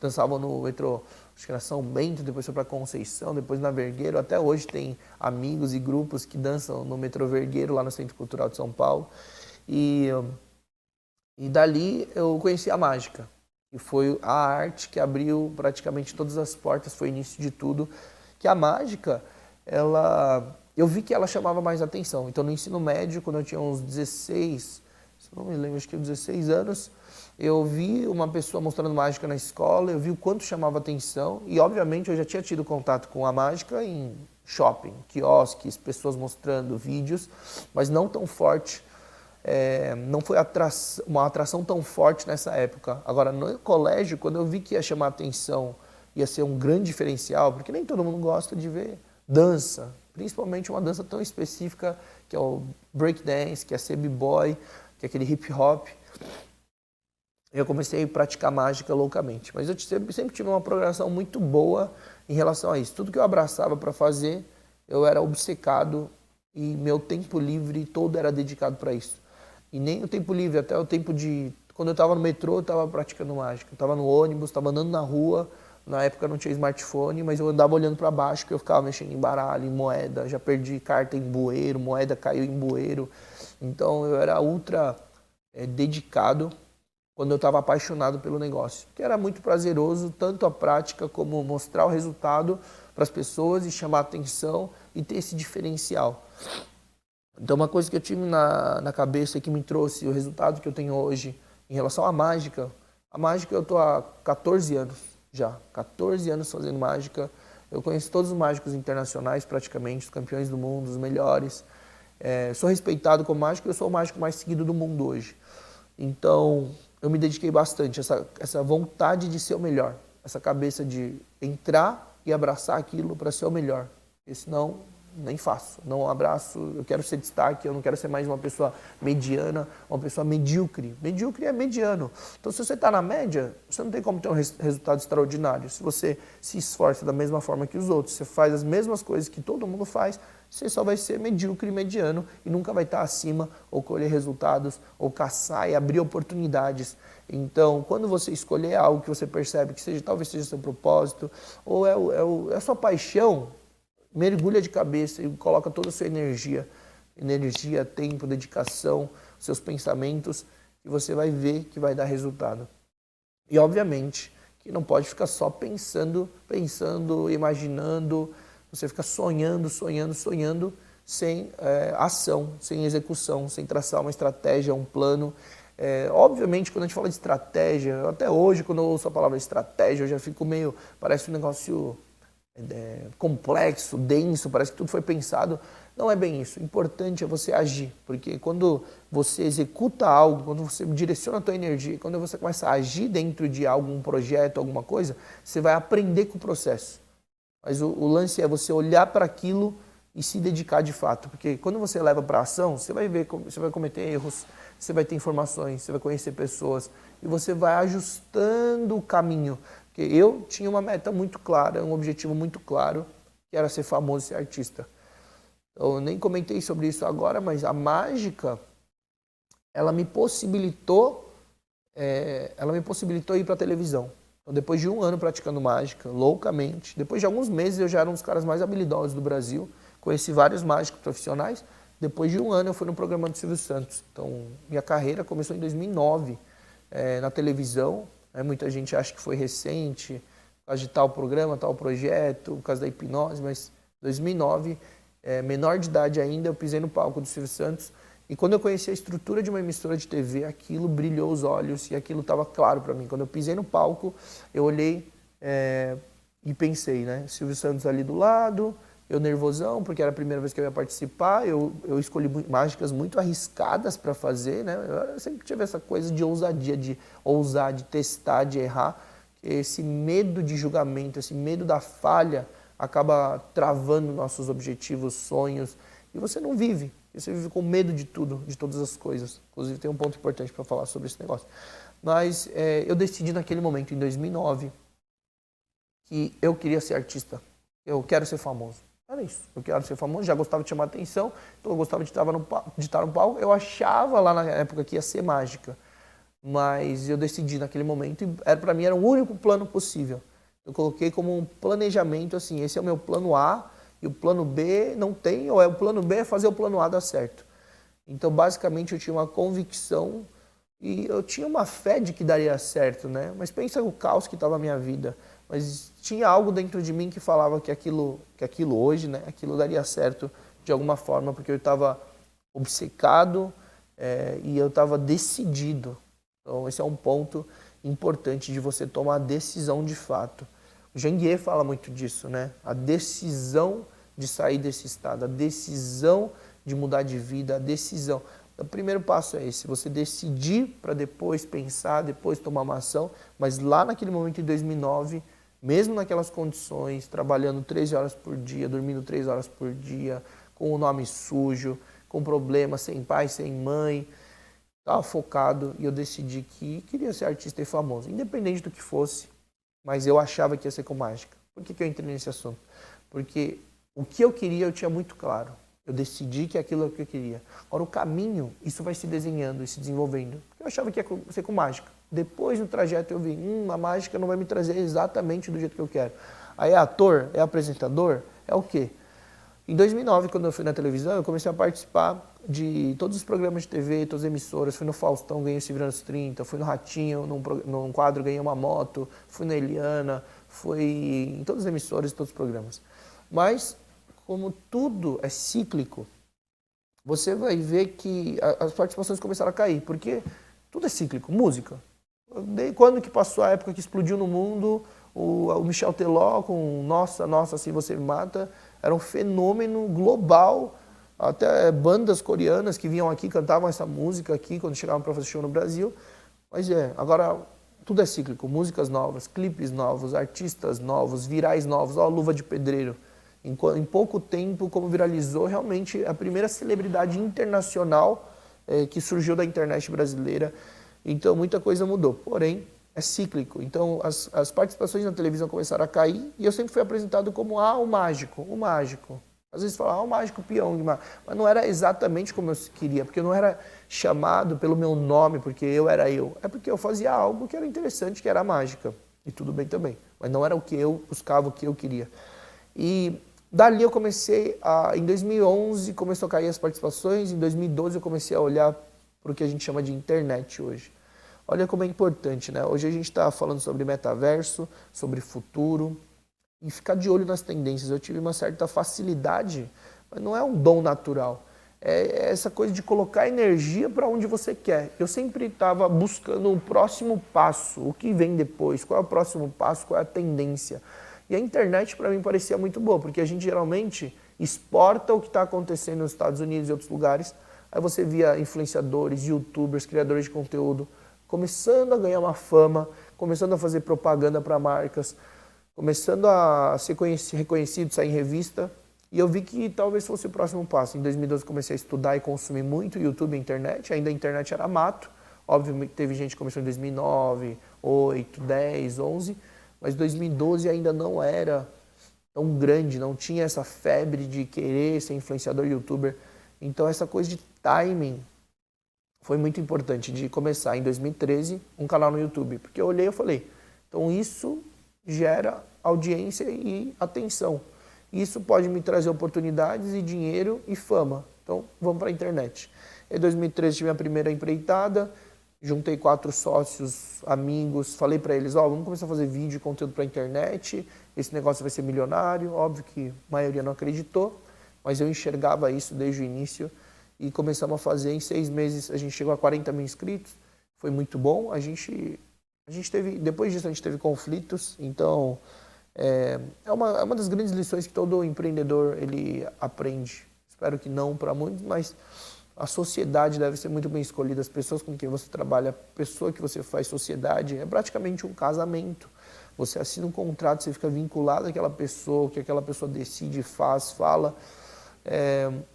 dançava no metrô, acho que era São Bento, depois foi para Conceição, depois na Vergueiro. Até hoje tem amigos e grupos que dançam no metrô Vergueiro, lá no Centro Cultural de São Paulo. E dali eu conheci a mágica, que foi a arte que abriu praticamente todas as portas, foi o início de tudo. Que a mágica, eu vi que ela chamava mais atenção. Então no ensino médio, quando eu tinha uns 16, não me lembro, acho que 16 anos, eu vi uma pessoa mostrando mágica na escola, eu vi o quanto chamava atenção e obviamente eu já tinha tido contato com a mágica em shopping, quiosques, pessoas mostrando vídeos, mas não tão forte, não foi uma atração tão forte nessa época. Agora no colégio, quando eu vi que ia chamar atenção, ia ser um grande diferencial, porque nem todo mundo gosta de ver dança, principalmente uma dança tão específica que é o breakdance, que é ser b-boy, que é aquele hip hop. Eu comecei a praticar mágica loucamente, mas eu sempre tive uma programação muito boa em relação a isso. Tudo que eu abraçava para fazer, eu era obcecado e meu tempo livre todo era dedicado para isso. E nem o tempo livre, até o tempo de... Quando eu estava no metrô, eu estava praticando mágica. Eu estava no ônibus, estava andando na rua. Na época não tinha smartphone, mas eu andava olhando para baixo, porque eu ficava mexendo em baralho, em moeda. Já perdi carta em bueiro, moeda caiu em bueiro. Então eu era ultra dedicado quando eu estava apaixonado pelo negócio. Que era muito prazeroso, tanto a prática como mostrar o resultado para as pessoas e chamar a atenção e ter esse diferencial. Então uma coisa que eu tive na cabeça que me trouxe o resultado que eu tenho hoje em relação à mágica. A mágica eu estou há 14 anos. Já, 14 anos fazendo mágica. Eu conheço todos os mágicos internacionais praticamente, os campeões do mundo, os melhores. Sou respeitado como mágico, eu sou o mágico mais seguido do mundo hoje. Então, eu me dediquei bastante, essa vontade de ser o melhor, essa cabeça de entrar e abraçar aquilo para ser o melhor. Porque senão, nem faço, não abraço, eu quero ser destaque, eu não quero ser mais uma pessoa mediana, uma pessoa medíocre. Medíocre é mediano. Então, se você está na média, você não tem como ter um resultado extraordinário. Se você se esforça da mesma forma que os outros, você faz as mesmas coisas que todo mundo faz, você só vai ser medíocre e mediano e nunca vai estar acima ou colher resultados ou caçar e abrir oportunidades. Então, quando você escolher algo que você percebe que talvez seja seu propósito ou é a sua paixão, mergulha de cabeça e coloca toda a sua energia, tempo, dedicação, seus pensamentos, e você vai ver que vai dar resultado. E obviamente que não pode ficar só pensando, imaginando, você fica sonhando, sem ação, sem execução, sem traçar uma estratégia, um plano. Obviamente, quando a gente fala de estratégia, até hoje, quando eu ouço a palavra estratégia, eu já fico meio, parece um negócio complexo, denso, parece que tudo foi pensado. Não é bem isso. O importante é você agir, porque quando você executa algo, quando você direciona a tua energia, quando você começa a agir dentro de algum projeto, alguma coisa, você vai aprender com o processo. Mas o lance é você olhar para aquilo e se dedicar de fato, porque quando você leva para a ação, você vai ver, você vai cometer erros, você vai ter informações, você vai conhecer pessoas e você vai ajustando o caminho. Porque eu tinha uma meta muito clara, um objetivo muito claro, que era ser famoso e ser artista. Eu nem comentei sobre isso agora, mas a mágica, ela me possibilitou ir para a televisão. Então, depois de 1 ano praticando mágica, loucamente, depois de alguns meses eu já era um dos caras mais habilidosos do Brasil, conheci vários mágicos profissionais. Depois de 1 ano eu fui no programa do Silvio Santos. Então, minha carreira começou em 2009, na televisão. Muita gente acha que foi recente, por causa de tal programa, tal projeto, por causa da hipnose, mas 2009, menor de idade ainda, eu pisei no palco do Silvio Santos. E quando eu conheci a estrutura de uma emissora de TV, aquilo brilhou os olhos e aquilo estava claro para mim. Quando eu pisei no palco, eu olhei e pensei, né? Silvio Santos ali do lado, eu nervosão, porque era a primeira vez que eu ia participar, eu escolhi mágicas muito arriscadas para fazer, né? Eu sempre tive essa coisa de ousadia, de ousar, de testar, de errar. Esse medo de julgamento, esse medo da falha acaba travando nossos objetivos, sonhos, e você não vive. Você vive com medo de tudo, de todas as coisas. Inclusive tem um ponto importante para falar sobre esse negócio. Mas eu decidi naquele momento, em 2009, que eu queria ser artista. Eu quero ser famoso. Era isso. Eu quero ser famoso, já gostava de chamar atenção, então eu gostava de estar no palco. Eu achava lá na época que ia ser mágica. Mas eu decidi naquele momento, e para mim era o único plano possível. Eu coloquei como um planejamento assim, esse é o meu plano A, e o plano B não tem, ou o plano B é fazer o plano A dar certo. Então, basicamente, eu tinha uma convicção e eu tinha uma fé de que daria certo, né? Mas pensa no caos que estava a minha vida. Mas tinha algo dentro de mim que falava que aquilo hoje, né? Aquilo daria certo de alguma forma, porque eu estava obcecado e eu estava decidido. Então, esse é um ponto importante de você tomar a decisão de fato. O Janguier fala muito disso, né? A decisão de sair desse estado, a decisão de mudar de vida, a decisão. O primeiro passo é esse, você decidir para depois pensar, depois tomar uma ação, mas lá naquele momento em 2009, mesmo naquelas condições, trabalhando 13 horas por dia, dormindo 3 horas por dia, com o nome sujo, com problemas, sem pai, sem mãe, estava focado e eu decidi que queria ser artista e famoso, independente do que fosse. Mas eu achava que ia ser com mágica. Por que eu entrei nesse assunto? Porque o que eu queria eu tinha muito claro. Eu decidi que aquilo é o que eu queria. Agora, o caminho, isso vai se desenhando e se desenvolvendo. Eu achava que ia ser com mágica. Depois, no trajeto, eu vi, a mágica não vai me trazer exatamente do jeito que eu quero. Aí é ator? É apresentador? É o quê? Em 2009, quando eu fui na televisão, eu comecei a participar de todos os programas de TV, todas as emissoras. Fui no Faustão, ganhei o Se Vira nos 30, fui no Ratinho, num quadro, ganhei uma moto, fui na Eliana, fui em todas as emissoras e todos os programas. Mas, como tudo é cíclico, você vai ver que as participações começaram a cair, porque tudo é cíclico. Música. Quando que passou a época que explodiu no mundo, o Michel Teló com Nossa, Nossa, Assim Você Me Mata, era um fenômeno global. Até bandas coreanas que vinham aqui, cantavam essa música aqui quando chegavam para fazer show no Brasil. Mas agora tudo é cíclico, músicas novas, clipes novos, artistas novos, virais novos, ó, Luva de Pedreiro. Em pouco tempo, como viralizou, realmente a primeira celebridade internacional que surgiu da internet brasileira. Então muita coisa mudou, porém é cíclico. Então as participações na televisão começaram a cair e eu sempre fui apresentado como o mágico, o mágico. Às vezes falava, o mágico peão, mas não era exatamente como eu queria, porque eu não era chamado pelo meu nome, porque eu era eu. É porque eu fazia algo que era interessante, que era a mágica. E tudo bem também. Mas não era o que eu buscava, o que eu queria. E dali eu comecei em 2011 começou a cair as participações, em 2012 eu comecei a olhar para o que a gente chama de internet hoje. Olha como é importante, né? Hoje a gente está falando sobre metaverso, sobre futuro, e ficar de olho nas tendências. Eu tive uma certa facilidade, mas não é um dom natural. É essa coisa de colocar energia para onde você quer. Eu sempre estava buscando o próximo passo, o que vem depois, qual é o próximo passo, qual é a tendência. E a internet para mim parecia muito boa, porque a gente geralmente exporta o que está acontecendo nos Estados Unidos e outros lugares. Aí você via influenciadores, youtubers, criadores de conteúdo, começando a ganhar uma fama, começando a fazer propaganda para marcas, começando a ser reconhecido, sair em revista, e eu vi que talvez fosse o próximo passo. Em 2012 comecei a estudar e consumir muito YouTube e internet, ainda a internet era mato, obviamente teve gente que começou em 2009, 8, 10, 11, mas 2012 ainda não era tão grande, não tinha essa febre de querer ser influenciador youtuber. Então essa coisa de timing foi muito importante, de começar em 2013 um canal no YouTube, porque eu olhei e falei, Então isso gera audiência e atenção. Isso pode me trazer oportunidades e dinheiro e fama. Então vamos para a internet. Em 2013 tive a primeira empreitada, juntei 4 sócios, amigos, falei para eles, vamos começar a fazer vídeo e conteúdo para a internet, esse negócio vai ser milionário. Óbvio que a maioria não acreditou, mas eu enxergava isso desde o início e começamos a fazer. Em 6 meses a gente chegou a 40 mil inscritos, foi muito bom. A gente teve, depois disso a gente teve conflitos, então é uma das grandes lições que todo empreendedor ele aprende. Espero que não para muitos, mas a sociedade deve ser muito bem escolhida, as pessoas com quem você trabalha, a pessoa que você faz sociedade, é praticamente um casamento. Você assina um contrato, você fica vinculado àquela pessoa, o que aquela pessoa decide, faz, fala.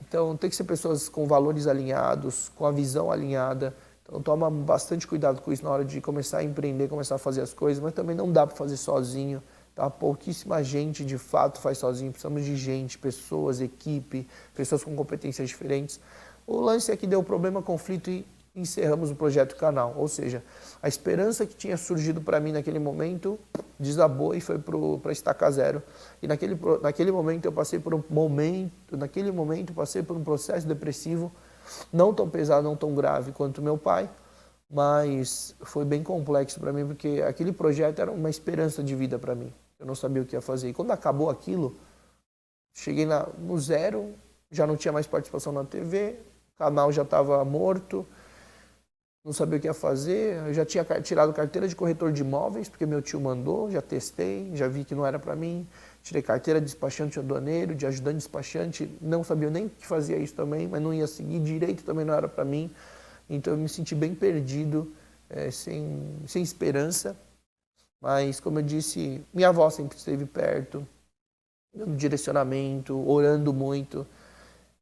Então tem que ser pessoas com valores alinhados, com a visão alinhada. Então toma bastante cuidado com isso na hora de começar a empreender, começar a fazer as coisas, mas também não dá para fazer sozinho. Tá? Pouquíssima gente de fato faz sozinho, precisamos de gente, pessoas, equipe, pessoas com competências diferentes. O lance é que deu problema, conflito e encerramos o projeto canal. Ou seja, a esperança que tinha surgido para mim naquele momento desabou e foi para estaca zero. E naquele momento eu passei por um processo depressivo, não tão pesado, não tão grave quanto meu pai, mas foi bem complexo para mim, porque aquele projeto era uma esperança de vida para mim. Eu não sabia o que ia fazer. E quando acabou aquilo, cheguei no zero, já não tinha mais participação na TV, o canal já estava morto, não sabia o que ia fazer. Eu já tinha tirado carteira de corretor de imóveis, porque meu tio mandou, já testei, já vi que não era para mim. Tirei carteira de despachante aduaneiro, de ajudante despachante, não sabia nem que fazia isso também, mas não ia seguir direito, também não era para mim. Então eu me senti bem perdido, sem esperança. Mas, como eu disse, minha avó sempre esteve perto, dando direcionamento, orando muito.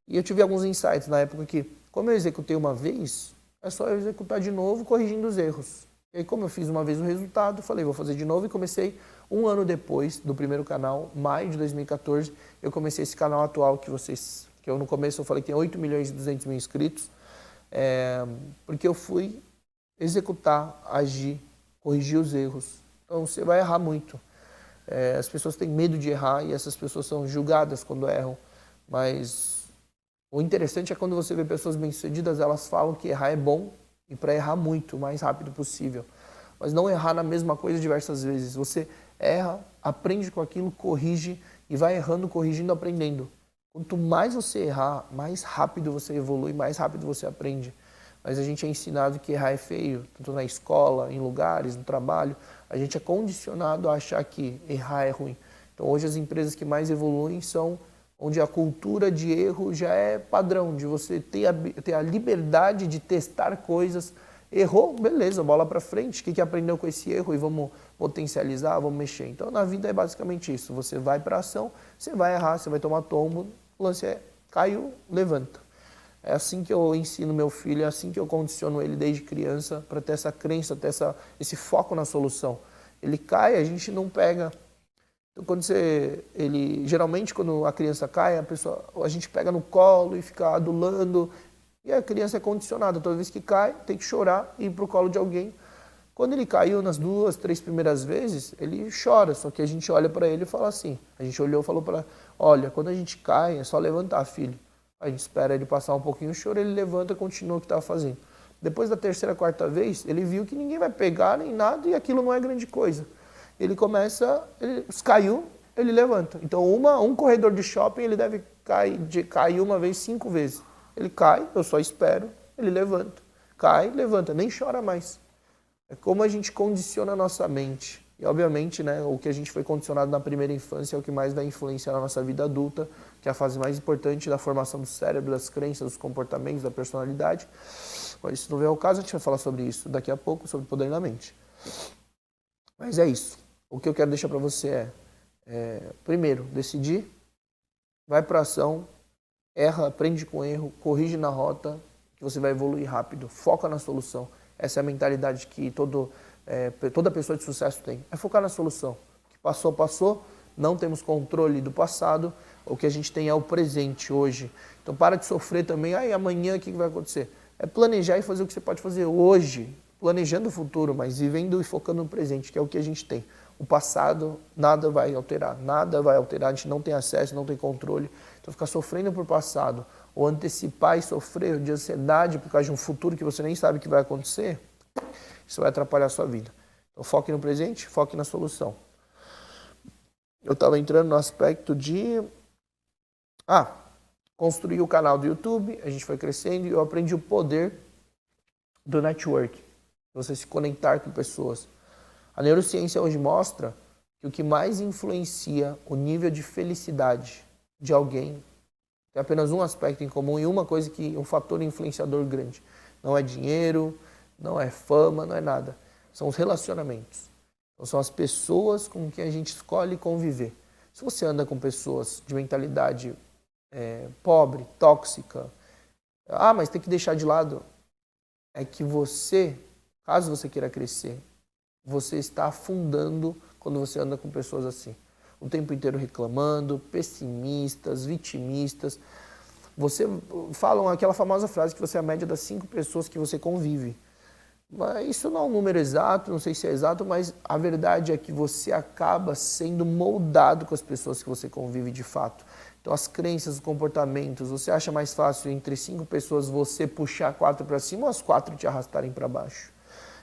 E eu tive alguns insights na época que, como eu executei uma vez, é só eu executar de novo, corrigindo os erros. E aí, como eu fiz uma vez o resultado, falei, vou fazer de novo, e comecei 1 ano depois do primeiro canal, maio de 2014, eu comecei esse canal atual que eu no começo eu falei que tem 8 milhões e 200 mil inscritos, porque eu fui executar, agir, corrigir os erros. Então você vai errar muito. As pessoas têm medo de errar e essas pessoas são julgadas quando erram, mas o interessante é quando você vê pessoas bem-sucedidas, elas falam que errar é bom e para errar muito, o mais rápido possível. Mas não errar na mesma coisa diversas vezes. Você erra, aprende com aquilo, corrige e vai errando, corrigindo, aprendendo. Quanto mais você errar, mais rápido você evolui, mais rápido você aprende. Mas a gente é ensinado que errar é feio, tanto na escola, em lugares, no trabalho. A gente é condicionado a achar que errar é ruim. Então hoje as empresas que mais evoluem são onde a cultura de erro já é padrão, de você ter a liberdade de testar coisas. Errou, beleza, bola para frente, o que aprendeu com esse erro e vamos potencializar, vamos mexer. Então na vida é basicamente isso, você vai para ação, você vai errar, você vai tomar tombo, o lance é, caiu, levanta. É assim que eu ensino meu filho, é assim que eu condiciono ele desde criança para ter essa crença, ter esse foco na solução. Ele cai, a gente não pega. Então, geralmente quando a criança cai, a gente pega no colo e fica adulando, e a criança é condicionada, toda vez que cai, tem que chorar e ir para o colo de alguém. Quando ele caiu nas 2, 3 primeiras vezes, ele chora, só que a gente olha para ele e fala assim, a gente olhou e falou para olha, quando a gente cai, é só levantar, filho. A gente espera ele passar um pouquinho o choro, ele levanta e continua o que estava fazendo. Depois da 3ª, 4ª vez, ele viu que ninguém vai pegar nem nada e aquilo não é grande coisa. Ele caiu, ele levanta. Então um corredor de shopping, ele deve cair uma vez 5 vezes. Ele cai, eu só espero, ele levanta. Cai, levanta, nem chora mais. É como a gente condiciona a nossa mente. E obviamente, né, o que a gente foi condicionado na primeira infância é o que mais vai influenciar na nossa vida adulta, que é a fase mais importante da formação do cérebro, das crenças, dos comportamentos, da personalidade. Mas se não vier o caso, a gente vai falar sobre isso daqui a pouco, sobre o poder da mente. Mas é isso. O que eu quero deixar para você primeiro, decidir, vai para ação, erra, aprende com erro, corrige na rota, que você vai evoluir rápido, foca na solução. Essa é a mentalidade que toda pessoa de sucesso tem, é focar na solução. O que passou, passou, não temos controle do passado, o que a gente tem é o presente, hoje. Então para de sofrer também, amanhã o que vai acontecer? É planejar e fazer o que você pode fazer hoje. planejando o futuro, mas vivendo e focando no presente, que é o que a gente tem. O passado, nada vai alterar, a gente não tem acesso, não tem controle. Então, ficar sofrendo por passado, ou antecipar e sofrer de ansiedade por causa de um futuro que você nem sabe que vai acontecer, isso vai atrapalhar a sua vida. Então, foque no presente, foque na solução. Eu estava entrando no aspecto de construir o canal do YouTube, a gente foi crescendo e eu aprendi o poder do network, você se conectar com pessoas. A neurociência hoje mostra que o que mais influencia o nível de felicidade de alguém tem apenas um aspecto em comum e uma coisa que um fator influenciador grande. Não é dinheiro, não é fama, não é nada. São os relacionamentos. Então, são as pessoas com quem a gente escolhe conviver. Se você anda com pessoas de mentalidade pobre, tóxica, mas tem que deixar de lado, é que você, caso você queira crescer, você está afundando quando você anda com pessoas assim. O tempo inteiro reclamando, pessimistas, vitimistas. Você falam aquela famosa frase que você é a média das 5 pessoas que você convive. Mas isso não é um número exato, não sei se é exato, mas a verdade é que você acaba sendo moldado com as pessoas que você convive de fato. Então as crenças, os comportamentos, você acha mais fácil entre 5 pessoas você puxar 4 para cima ou as 4 te arrastarem para baixo?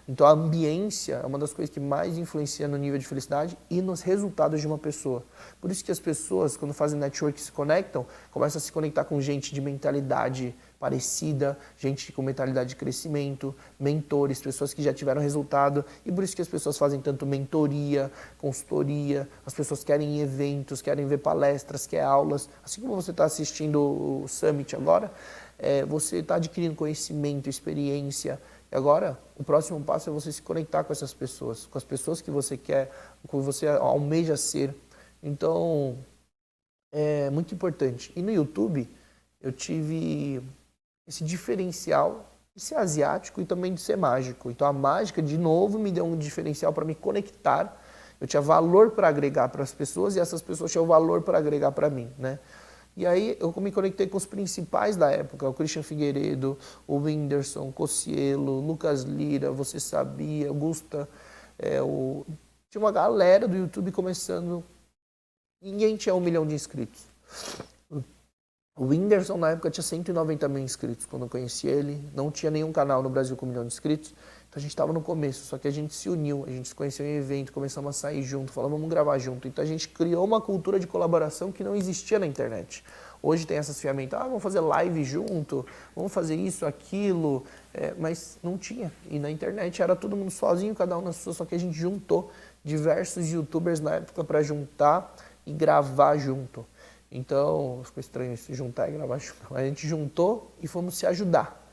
Então a ambiência é uma das coisas que mais influencia no nível de felicidade e nos resultados de uma pessoa. Por isso que as pessoas, quando fazem network, se conectam, começam a se conectar com gente de mentalidade parecida, gente com mentalidade de crescimento, mentores, pessoas que já tiveram resultado. E por isso que as pessoas fazem tanto mentoria, consultoria, as pessoas querem eventos, querem ver palestras, querem aulas. Assim como você está assistindo o Summit agora, você está adquirindo conhecimento, experiência. E agora, o próximo passo é você se conectar com essas pessoas, com as pessoas que você quer, com que você almeja ser. Então, é muito importante. E no YouTube, eu tive esse diferencial de ser asiático e também de ser mágico. Então, a mágica, de novo, me deu um diferencial para me conectar. Eu tinha valor para agregar para as pessoas e essas pessoas tinham valor para agregar para mim, né? E aí eu me conectei com os principais da época, o Christian Figueiredo, o Whindersson, Cocielo, Lucas Lira, Você Sabia, Gusta. Tinha uma galera do YouTube começando. Ninguém tinha 1 milhão de inscritos. O Whindersson na época tinha 190 mil inscritos quando eu conheci ele. Não tinha nenhum canal no Brasil com 1 milhão de inscritos. Então a gente estava no começo, só que a gente se uniu, a gente se conheceu em evento, começamos a sair junto, falamos, vamos gravar junto. Então a gente criou uma cultura de colaboração que não existia na internet. Hoje tem essas ferramentas, vamos fazer live junto, vamos fazer isso, aquilo, mas não tinha. E na internet era todo mundo sozinho, cada um na sua, só que a gente juntou diversos youtubers na época para juntar e gravar junto. Então, ficou estranho isso, juntar e gravar junto. A gente juntou e fomos se ajudar.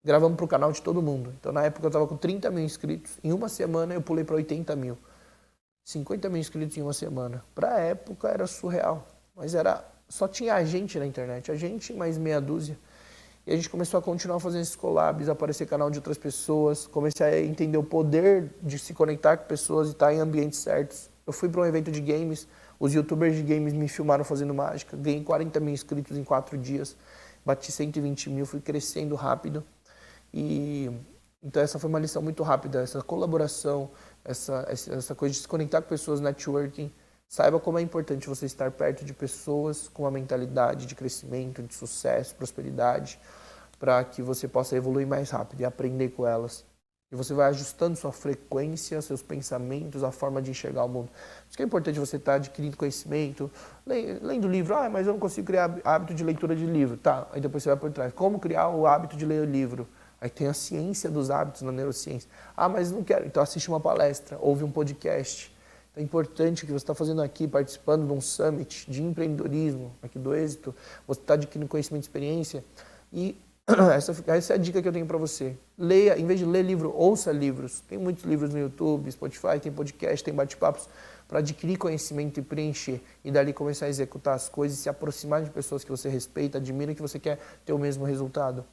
Gravamos para o canal de todo mundo. Então, na época, eu estava com 30 mil inscritos. Em uma semana, eu pulei para 80 mil. 50 mil inscritos em uma semana. Para a época, era surreal. Mas só tinha a gente na internet. A gente mais meia dúzia. E a gente começou a continuar fazendo esses collabs, aparecer canal de outras pessoas. Comecei a entender o poder de se conectar com pessoas e estar em ambientes certos. Eu fui para um evento de games. Os youtubers de games me filmaram fazendo mágica. Ganhei 40 mil inscritos em 4 dias. Bati 120 mil, fui crescendo rápido. Então essa foi uma lição muito rápida, essa colaboração, essa coisa de se conectar com pessoas, networking. Saiba como é importante você estar perto de pessoas com uma mentalidade de crescimento, de sucesso, prosperidade, para que você possa evoluir mais rápido e aprender com elas. E você vai ajustando sua frequência, seus pensamentos, a forma de enxergar o mundo. Por isso que é importante você estar adquirindo conhecimento, lendo livro. Mas eu não consigo criar hábito de leitura de livro. Tá, aí depois você vai por trás. Como criar o hábito de ler o livro? Aí tem a ciência dos hábitos na neurociência. Mas não quero. Então assiste uma palestra, ouve um podcast. Então é importante o que você está fazendo aqui, participando de um summit de empreendedorismo, aqui do Êxito. Você está adquirindo conhecimento e experiência. E essa é a dica que eu tenho para você. Leia, em vez de ler livro, ouça livros. Tem muitos livros no YouTube, Spotify, tem podcast, tem bate-papos para adquirir conhecimento e preencher. E dali começar a executar as coisas e se aproximar de pessoas que você respeita, admira e que você quer ter o mesmo resultado.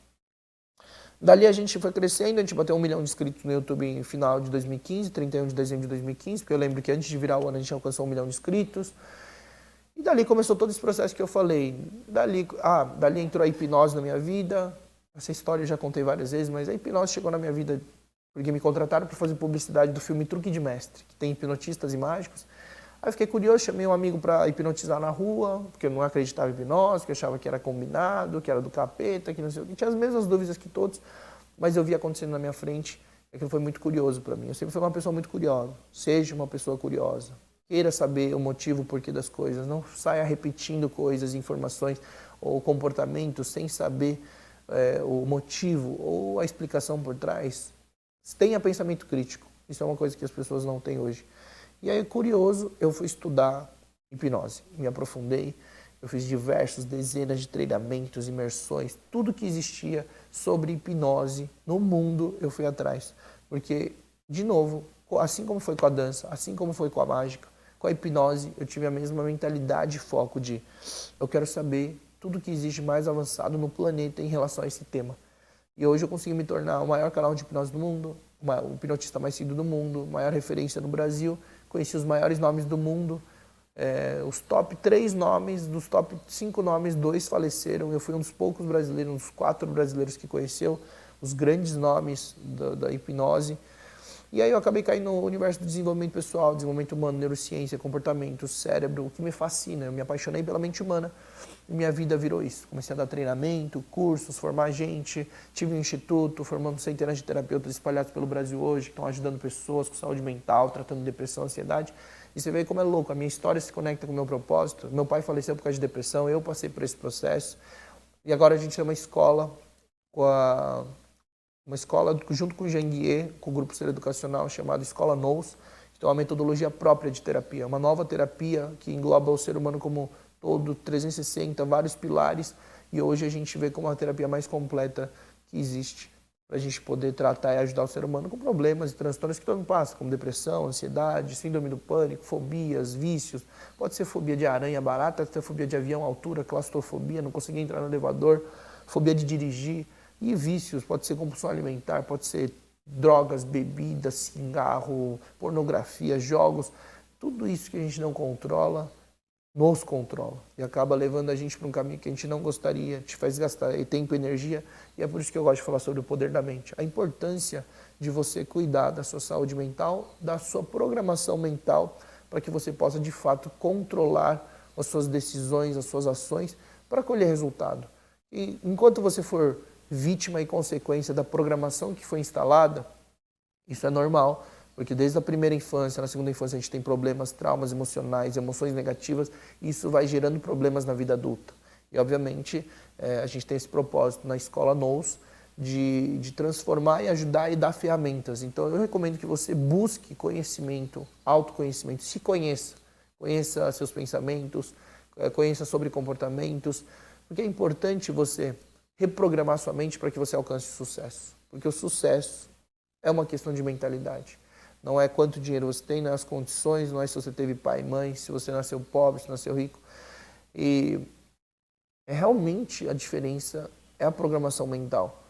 Dali a gente foi crescendo, a gente bateu 1 milhão de inscritos no YouTube em final de 2015, 31 de dezembro de 2015, porque eu lembro que antes de virar o ano a gente alcançou 1 milhão de inscritos. E dali começou todo esse processo que eu falei. Dali entrou a hipnose na minha vida. Essa história eu já contei várias vezes, mas a hipnose chegou na minha vida porque me contrataram para fazer publicidade do filme Truque de Mestre, que tem hipnotistas e mágicos. Aí eu fiquei curioso, chamei um amigo para hipnotizar na rua, porque eu não acreditava em hipnose, que eu achava que era combinado, que era do capeta, que não sei o que. Tinha as mesmas dúvidas que todos, mas eu vi acontecendo na minha frente, e aquilo foi muito curioso para mim. Eu sempre fui uma pessoa muito curiosa. Seja uma pessoa curiosa. Queira saber o motivo, o porquê das coisas. Não saia repetindo coisas, informações ou comportamentos sem saber o motivo ou a explicação por trás. Tenha pensamento crítico. Isso é uma coisa que as pessoas não têm hoje. E aí, curioso, eu fui estudar hipnose. Me aprofundei. Eu fiz diversos, dezenas de treinamentos, imersões, tudo que existia sobre hipnose no mundo eu fui atrás. Porque, de novo, assim como foi com a dança, assim como foi com a mágica, com a hipnose, eu tive a mesma mentalidade e foco de eu quero saber tudo que existe mais avançado no planeta em relação a esse tema. E hoje eu consegui me tornar o maior canal de hipnose do mundo, o hipnotista mais seguido do mundo, maior referência no Brasil, conheci os maiores nomes do mundo. Os top 3 nomes, dos top 5 nomes, 2 faleceram. Eu fui um dos poucos brasileiros, um dos 4 brasileiros que conheceu os grandes nomes da hipnose. E aí eu acabei caindo no universo do desenvolvimento pessoal, desenvolvimento humano, neurociência, comportamento, cérebro, o que me fascina. Eu me apaixonei pela mente humana e minha vida virou isso. Comecei a dar treinamento, cursos, formar gente, tive um instituto formando centenas de terapeutas espalhados pelo Brasil hoje, que estão ajudando pessoas com saúde mental, tratando depressão, ansiedade. E você vê como é louco, a minha história se conecta com o meu propósito. Meu pai faleceu por causa de depressão, eu passei por esse processo. E agora a gente tem uma escola, junto com o Janguier, com o grupo ser educacional chamado Escola Nous, que tem uma metodologia própria de terapia, uma nova terapia que engloba o ser humano como todo, 360, vários pilares. E hoje a gente vê como a terapia mais completa que existe, para a gente poder tratar e ajudar o ser humano com problemas e transtornos que todo mundo passa, como depressão, ansiedade, síndrome do pânico, fobias, vícios. Pode ser fobia de aranha, barata, pode ser fobia de avião, altura, claustrofobia, não conseguir entrar no elevador, fobia de dirigir. E vícios, pode ser compulsão alimentar, pode ser drogas, bebidas, cigarro, pornografia, jogos. Tudo isso que a gente não controla, nos controla. E acaba levando a gente para um caminho que a gente não gostaria, te faz gastar tempo e energia. E é por isso que eu gosto de falar sobre o poder da mente. A importância de você cuidar da sua saúde mental, da sua programação mental, para que você possa, de fato, controlar as suas decisões, as suas ações, para colher resultado. E enquanto você for vítima e consequência da programação que foi instalada, isso é normal, porque desde a primeira infância, na segunda infância, a gente tem problemas, traumas emocionais, emoções negativas, e isso vai gerando problemas na vida adulta. E, obviamente, a gente tem esse propósito na Escola Nous de transformar e ajudar e dar ferramentas. Então, eu recomendo que você busque conhecimento, autoconhecimento, se conheça. Conheça seus pensamentos, conheça sobre comportamentos, porque é importante você reprogramar sua mente para que você alcance o sucesso. Porque o sucesso é uma questão de mentalidade. Não é quanto dinheiro você tem, não é as condições, não é se você teve pai e mãe, se você nasceu pobre, se nasceu rico. E realmente a diferença é a programação mental.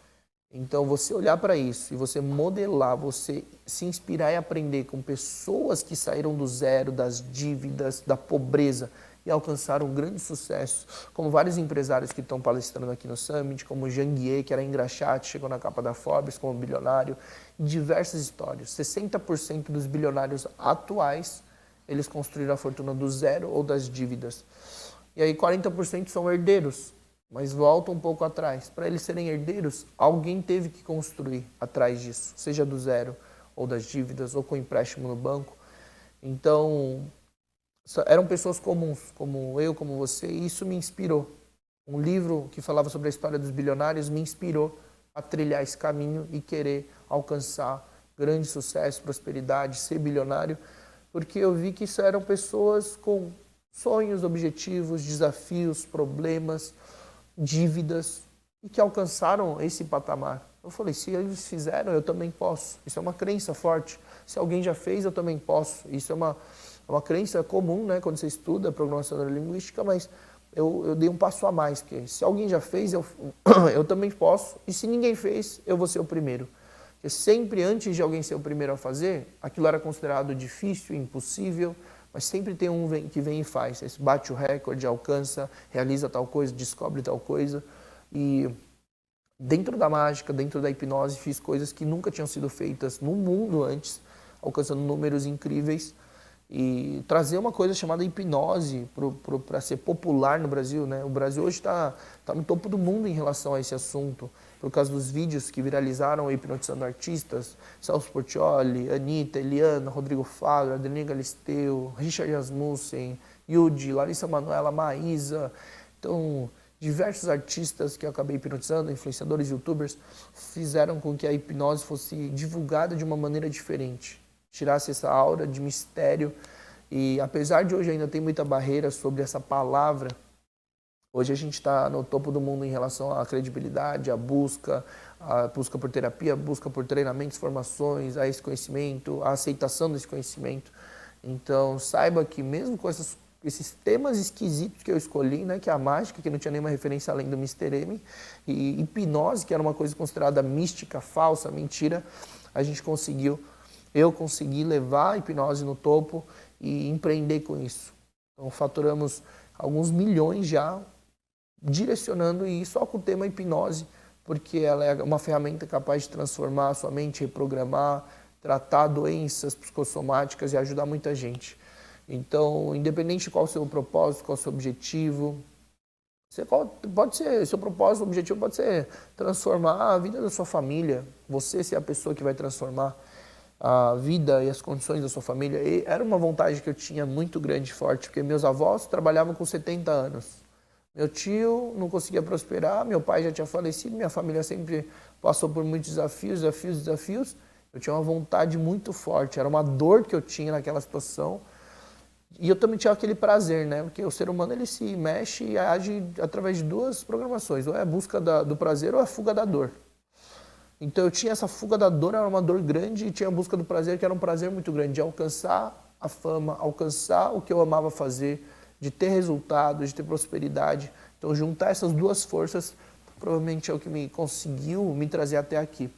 Então, você olhar para isso e você modelar, você se inspirar e aprender com pessoas que saíram do zero, das dívidas, da pobreza, e alcançaram um grande sucesso, como vários empresários que estão palestrando aqui no Summit, como o Janguier, que era engraxate, chegou na capa da Forbes como bilionário, diversas histórias. 60% dos bilionários atuais, eles construíram a fortuna do zero ou das dívidas. E aí 40% são herdeiros, mas voltam um pouco atrás. Para eles serem herdeiros, alguém teve que construir atrás disso, seja do zero ou das dívidas, ou com empréstimo no banco. Então, eram pessoas comuns, como eu, como você, e isso me inspirou. Um livro que falava sobre a história dos bilionários me inspirou a trilhar esse caminho e querer alcançar grande sucesso, prosperidade, ser bilionário, porque eu vi que isso eram pessoas com sonhos, objetivos, desafios, problemas, dívidas, e que alcançaram esse patamar. Eu falei, se eles fizeram, eu também posso. Isso é uma crença forte. Se alguém já fez, eu também posso. Isso é uma crença comum, né, quando você estuda programação neurolinguística, mas eu dei um passo a mais, porque se alguém já fez, eu também posso, e se ninguém fez, eu vou ser o primeiro. Porque sempre antes de alguém ser o primeiro a fazer, aquilo era considerado difícil, impossível, mas sempre tem um que vem e faz. Esse bate o recorde, alcança, realiza tal coisa, descobre tal coisa. E dentro da mágica, dentro da hipnose, fiz coisas que nunca tinham sido feitas no mundo antes, alcançando números incríveis e trazer uma coisa chamada hipnose para ser popular no Brasil, né? O Brasil hoje está no topo do mundo em relação a esse assunto, por causa dos vídeos que viralizaram hipnotizando artistas, Celso Portiolli, Anitta, Eliana, Rodrigo Faro, Adeline Galisteu, Richard Rasmussen, Yudi, Larissa Manoela, Maísa. Então, diversos artistas que eu acabei hipnotizando, influenciadores, youtubers, fizeram com que a hipnose fosse divulgada de uma maneira diferente. Tirasse essa aura de mistério. E apesar de hoje ainda ter muita barreira sobre essa palavra, hoje a gente está no topo do mundo em relação à credibilidade, à busca por terapia, a busca por treinamentos, formações, a esse conhecimento, a aceitação desse conhecimento. Então, saiba que mesmo com esses temas esquisitos que eu escolhi, né, que é a mágica, que não tinha nenhuma referência além do Mr. M, e hipnose, que era uma coisa considerada mística, falsa, mentira, eu consegui levar a hipnose no topo e empreender com isso. Então, faturamos alguns milhões já, direcionando e só com o tema hipnose, porque ela é uma ferramenta capaz de transformar a sua mente, reprogramar, tratar doenças psicossomáticas e ajudar muita gente. Então, independente de qual o seu propósito, qual o seu objetivo, seu propósito, o objetivo pode ser transformar a vida da sua família, você ser a pessoa que vai transformar a vida e as condições da sua família. E era uma vontade que eu tinha muito grande e forte, porque meus avós trabalhavam com 70 anos. Meu tio não conseguia prosperar, meu pai já tinha falecido, minha família sempre passou por muitos desafios. Eu tinha uma vontade muito forte, era uma dor que eu tinha naquela situação. E eu também tinha aquele prazer, né? Porque o ser humano ele se mexe e age através de duas programações, ou é a busca do prazer ou a fuga da dor. Então eu tinha essa fuga da dor, era uma dor grande, e tinha a busca do prazer, que era um prazer muito grande, de alcançar a fama, alcançar o que eu amava fazer, de ter resultados, de ter prosperidade. Então juntar essas duas forças provavelmente é o que conseguiu me trazer até aqui.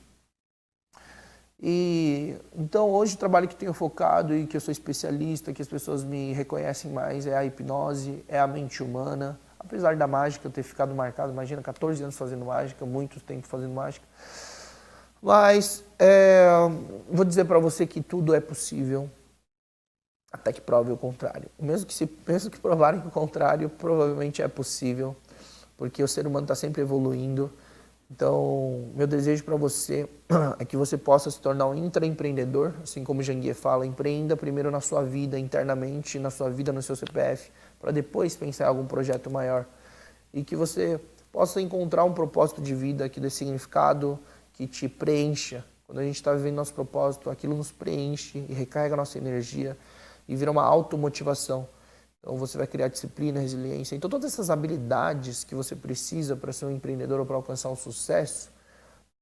E então hoje o trabalho que tenho focado e que eu sou especialista, que as pessoas me reconhecem mais, é a hipnose, é a mente humana. Apesar da mágica eu ter ficado marcado, imagina, 14 anos fazendo mágica, muito tempo fazendo mágica. Mas vou dizer para você que tudo é possível, até que prove o contrário. Mesmo que provarem o contrário, provavelmente é possível, porque o ser humano está sempre evoluindo. Então, meu desejo para você é que você possa se tornar um intraempreendedor, assim como o Janguier fala, empreenda primeiro na sua vida internamente, na sua vida, no seu CPF, para depois pensar em algum projeto maior. E que você possa encontrar um propósito de vida que dê significado, que te preencha. Quando a gente está vivendo nosso propósito, aquilo nos preenche e recarrega a nossa energia e vira uma automotivação. Então você vai criar disciplina, resiliência. Então todas essas habilidades que você precisa para ser um empreendedor ou para alcançar um sucesso,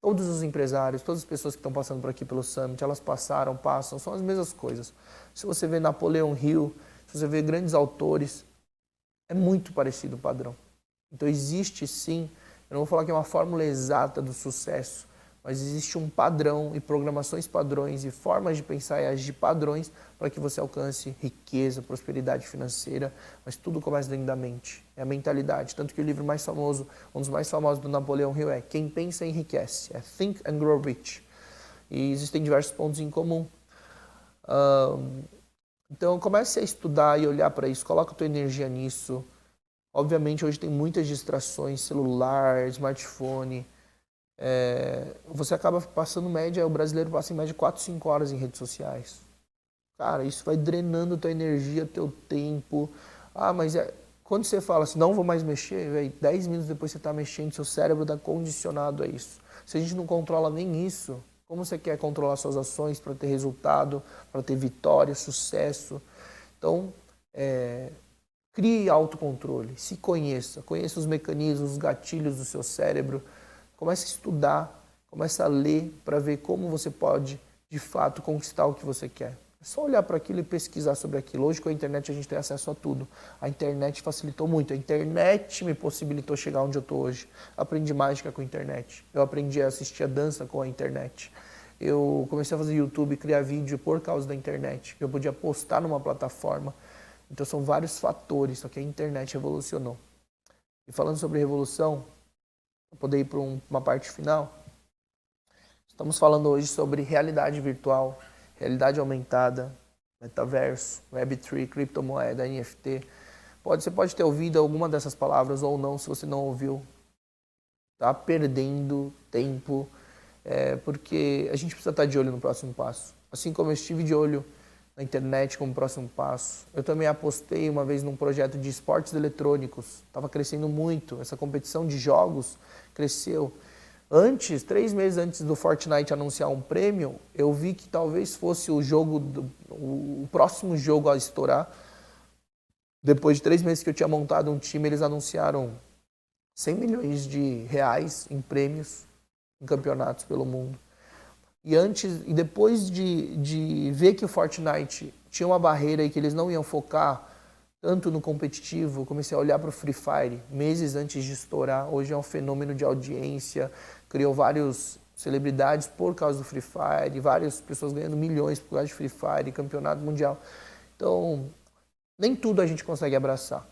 todos os empresários, todas as pessoas que estão passando por aqui pelo Summit, elas passam, são as mesmas coisas. Se você vê Napoleão Hill, se você vê grandes autores, é muito parecido o padrão. Então existe sim, eu não vou falar que é uma fórmula exata do sucesso, mas existe um padrão e programações padrões e formas de pensar e agir padrões para que você alcance riqueza, prosperidade financeira, mas tudo começa dentro da mente, é a mentalidade. Tanto que o livro mais famoso, um dos mais famosos do Napoleão Hill é Quem Pensa Enriquece, é Think and Grow Rich. E existem diversos pontos em comum. Então comece a estudar e olhar para isso, coloca a tua energia nisso. Obviamente hoje tem muitas distrações, celular, smartphone. Você acaba passando média, o brasileiro passa em média 4, 5 horas em redes sociais. Cara, isso vai drenando tua energia, teu tempo. Mas quando você fala assim, não vou mais mexer, véio, 10 minutos depois você está mexendo, seu cérebro está condicionado a isso. Se a gente não controla nem isso, como você quer controlar suas ações para ter resultado, para ter vitória, sucesso? Então, crie autocontrole, se conheça os mecanismos, os gatilhos do seu cérebro. Comece a estudar, comece a ler para ver como você pode, de fato, conquistar o que você quer. É só olhar para aquilo e pesquisar sobre aquilo. Hoje, com a internet, a gente tem acesso a tudo. A internet facilitou muito. A internet me possibilitou chegar onde eu estou hoje. Eu aprendi mágica com a internet. Eu aprendi a assistir a dança com a internet. Eu comecei a fazer YouTube, criar vídeo por causa da internet. Eu podia postar numa plataforma. Então, são vários fatores, só que a internet revolucionou. E falando sobre revolução, para poder ir para uma parte final. Estamos falando hoje sobre realidade virtual, realidade aumentada, metaverso, Web3, criptomoeda, NFT. Você pode ter ouvido alguma dessas palavras ou não, se você não ouviu. Está perdendo tempo, porque a gente precisa estar de olho no próximo passo. Assim como eu estive de olho na internet como próximo passo, eu também apostei uma vez num projeto de esportes eletrônicos. Estava crescendo muito, essa competição de jogos cresceu. 3 meses antes do Fortnite anunciar um prêmio, eu vi que talvez fosse o próximo jogo a estourar. Depois de 3 meses que eu tinha montado um time, eles anunciaram 100 milhões de reais em prêmios em campeonatos pelo mundo. E depois de ver que o Fortnite tinha uma barreira e que eles não iam focar tanto no competitivo, comecei a olhar para o Free Fire, meses antes de estourar. Hoje é um fenômeno de audiência, criou várias celebridades por causa do Free Fire, várias pessoas ganhando milhões por causa de Free Fire, campeonato mundial. Então, nem tudo a gente consegue abraçar.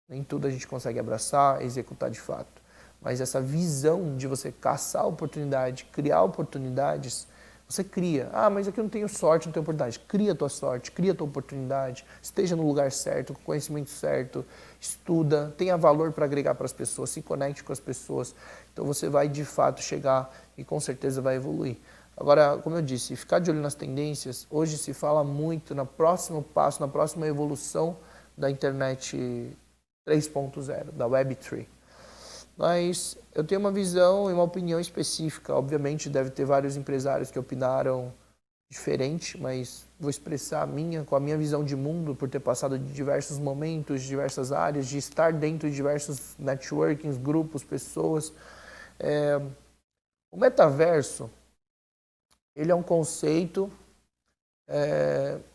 Nem tudo a gente consegue abraçar, executar de fato. Mas essa visão de você caçar oportunidade, criar oportunidades, você cria. Mas aqui eu não tenho sorte, não tenho oportunidade. Cria a tua sorte, cria a tua oportunidade, esteja no lugar certo, com o conhecimento certo, estuda, tenha valor para agregar para as pessoas, se conecte com as pessoas. Então você vai de fato chegar e com certeza vai evoluir. Agora, como eu disse, ficar de olho nas tendências, hoje se fala muito no próximo passo, na próxima evolução da internet 3.0, da Web3. Mas eu tenho uma visão e uma opinião específica. Obviamente deve ter vários empresários que opinaram diferente, mas vou expressar a minha, com a minha visão de mundo, por ter passado de diversos momentos, de diversas áreas, de estar dentro de diversos networkings, grupos, pessoas. O metaverso, ele é um conceito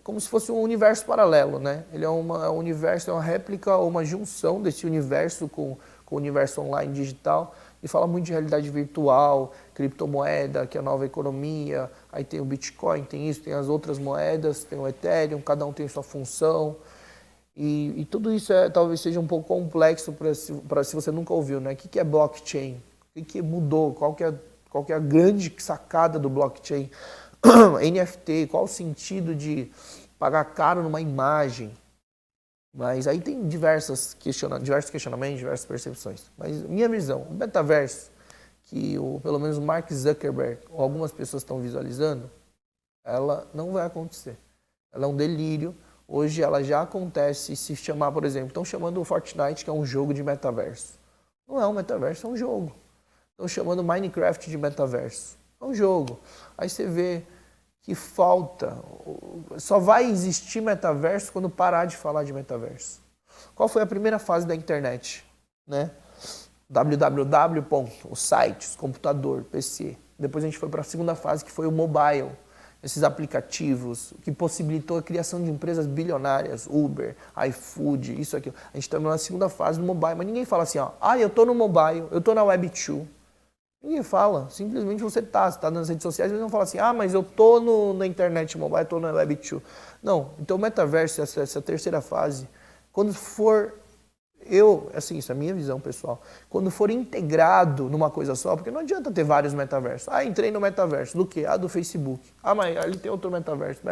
como se fosse um universo paralelo, né? Ele é um universo, é uma réplica ou uma junção desse universo com o universo online digital, e fala muito de realidade virtual, criptomoeda, que é a nova economia, aí tem o Bitcoin, tem isso, tem as outras moedas, tem o Ethereum, cada um tem sua função, e tudo isso talvez seja um pouco complexo para se você nunca ouviu, né? O que é blockchain? O que mudou? Qual que é a grande sacada do blockchain? NFT, qual o sentido de pagar caro numa imagem? Mas aí tem diversos questionamentos, diversas percepções. Mas minha visão, o metaverso, que pelo menos o Mark Zuckerberg ou algumas pessoas estão visualizando, ela não vai acontecer. Ela é um delírio. Hoje ela já acontece se chamar, por exemplo, estão chamando o Fortnite, que é um jogo de metaverso. Não é um metaverso, é um jogo. Estão chamando Minecraft de metaverso. É um jogo. Aí você vê que só vai existir metaverso quando parar de falar de metaverso. Qual foi a primeira fase da internet? Né? www. Os sites, computador, PC. Depois a gente foi para a segunda fase, que foi o mobile. Esses aplicativos que possibilitou a criação de empresas bilionárias, Uber, iFood, isso aqui. A gente está na segunda fase do mobile, mas ninguém fala assim, eu estou no mobile, eu estou na Web2. Ninguém fala, simplesmente você está nas redes sociais, eles não falam assim, mas eu estou na internet mobile, estou na Web2. Não, então o metaverso, essa terceira fase, quando for, isso é a minha visão pessoal, quando for integrado numa coisa só, porque não adianta ter vários metaversos. Entrei no metaverso, do quê? Do Facebook. Mas ali tem outro metaverso.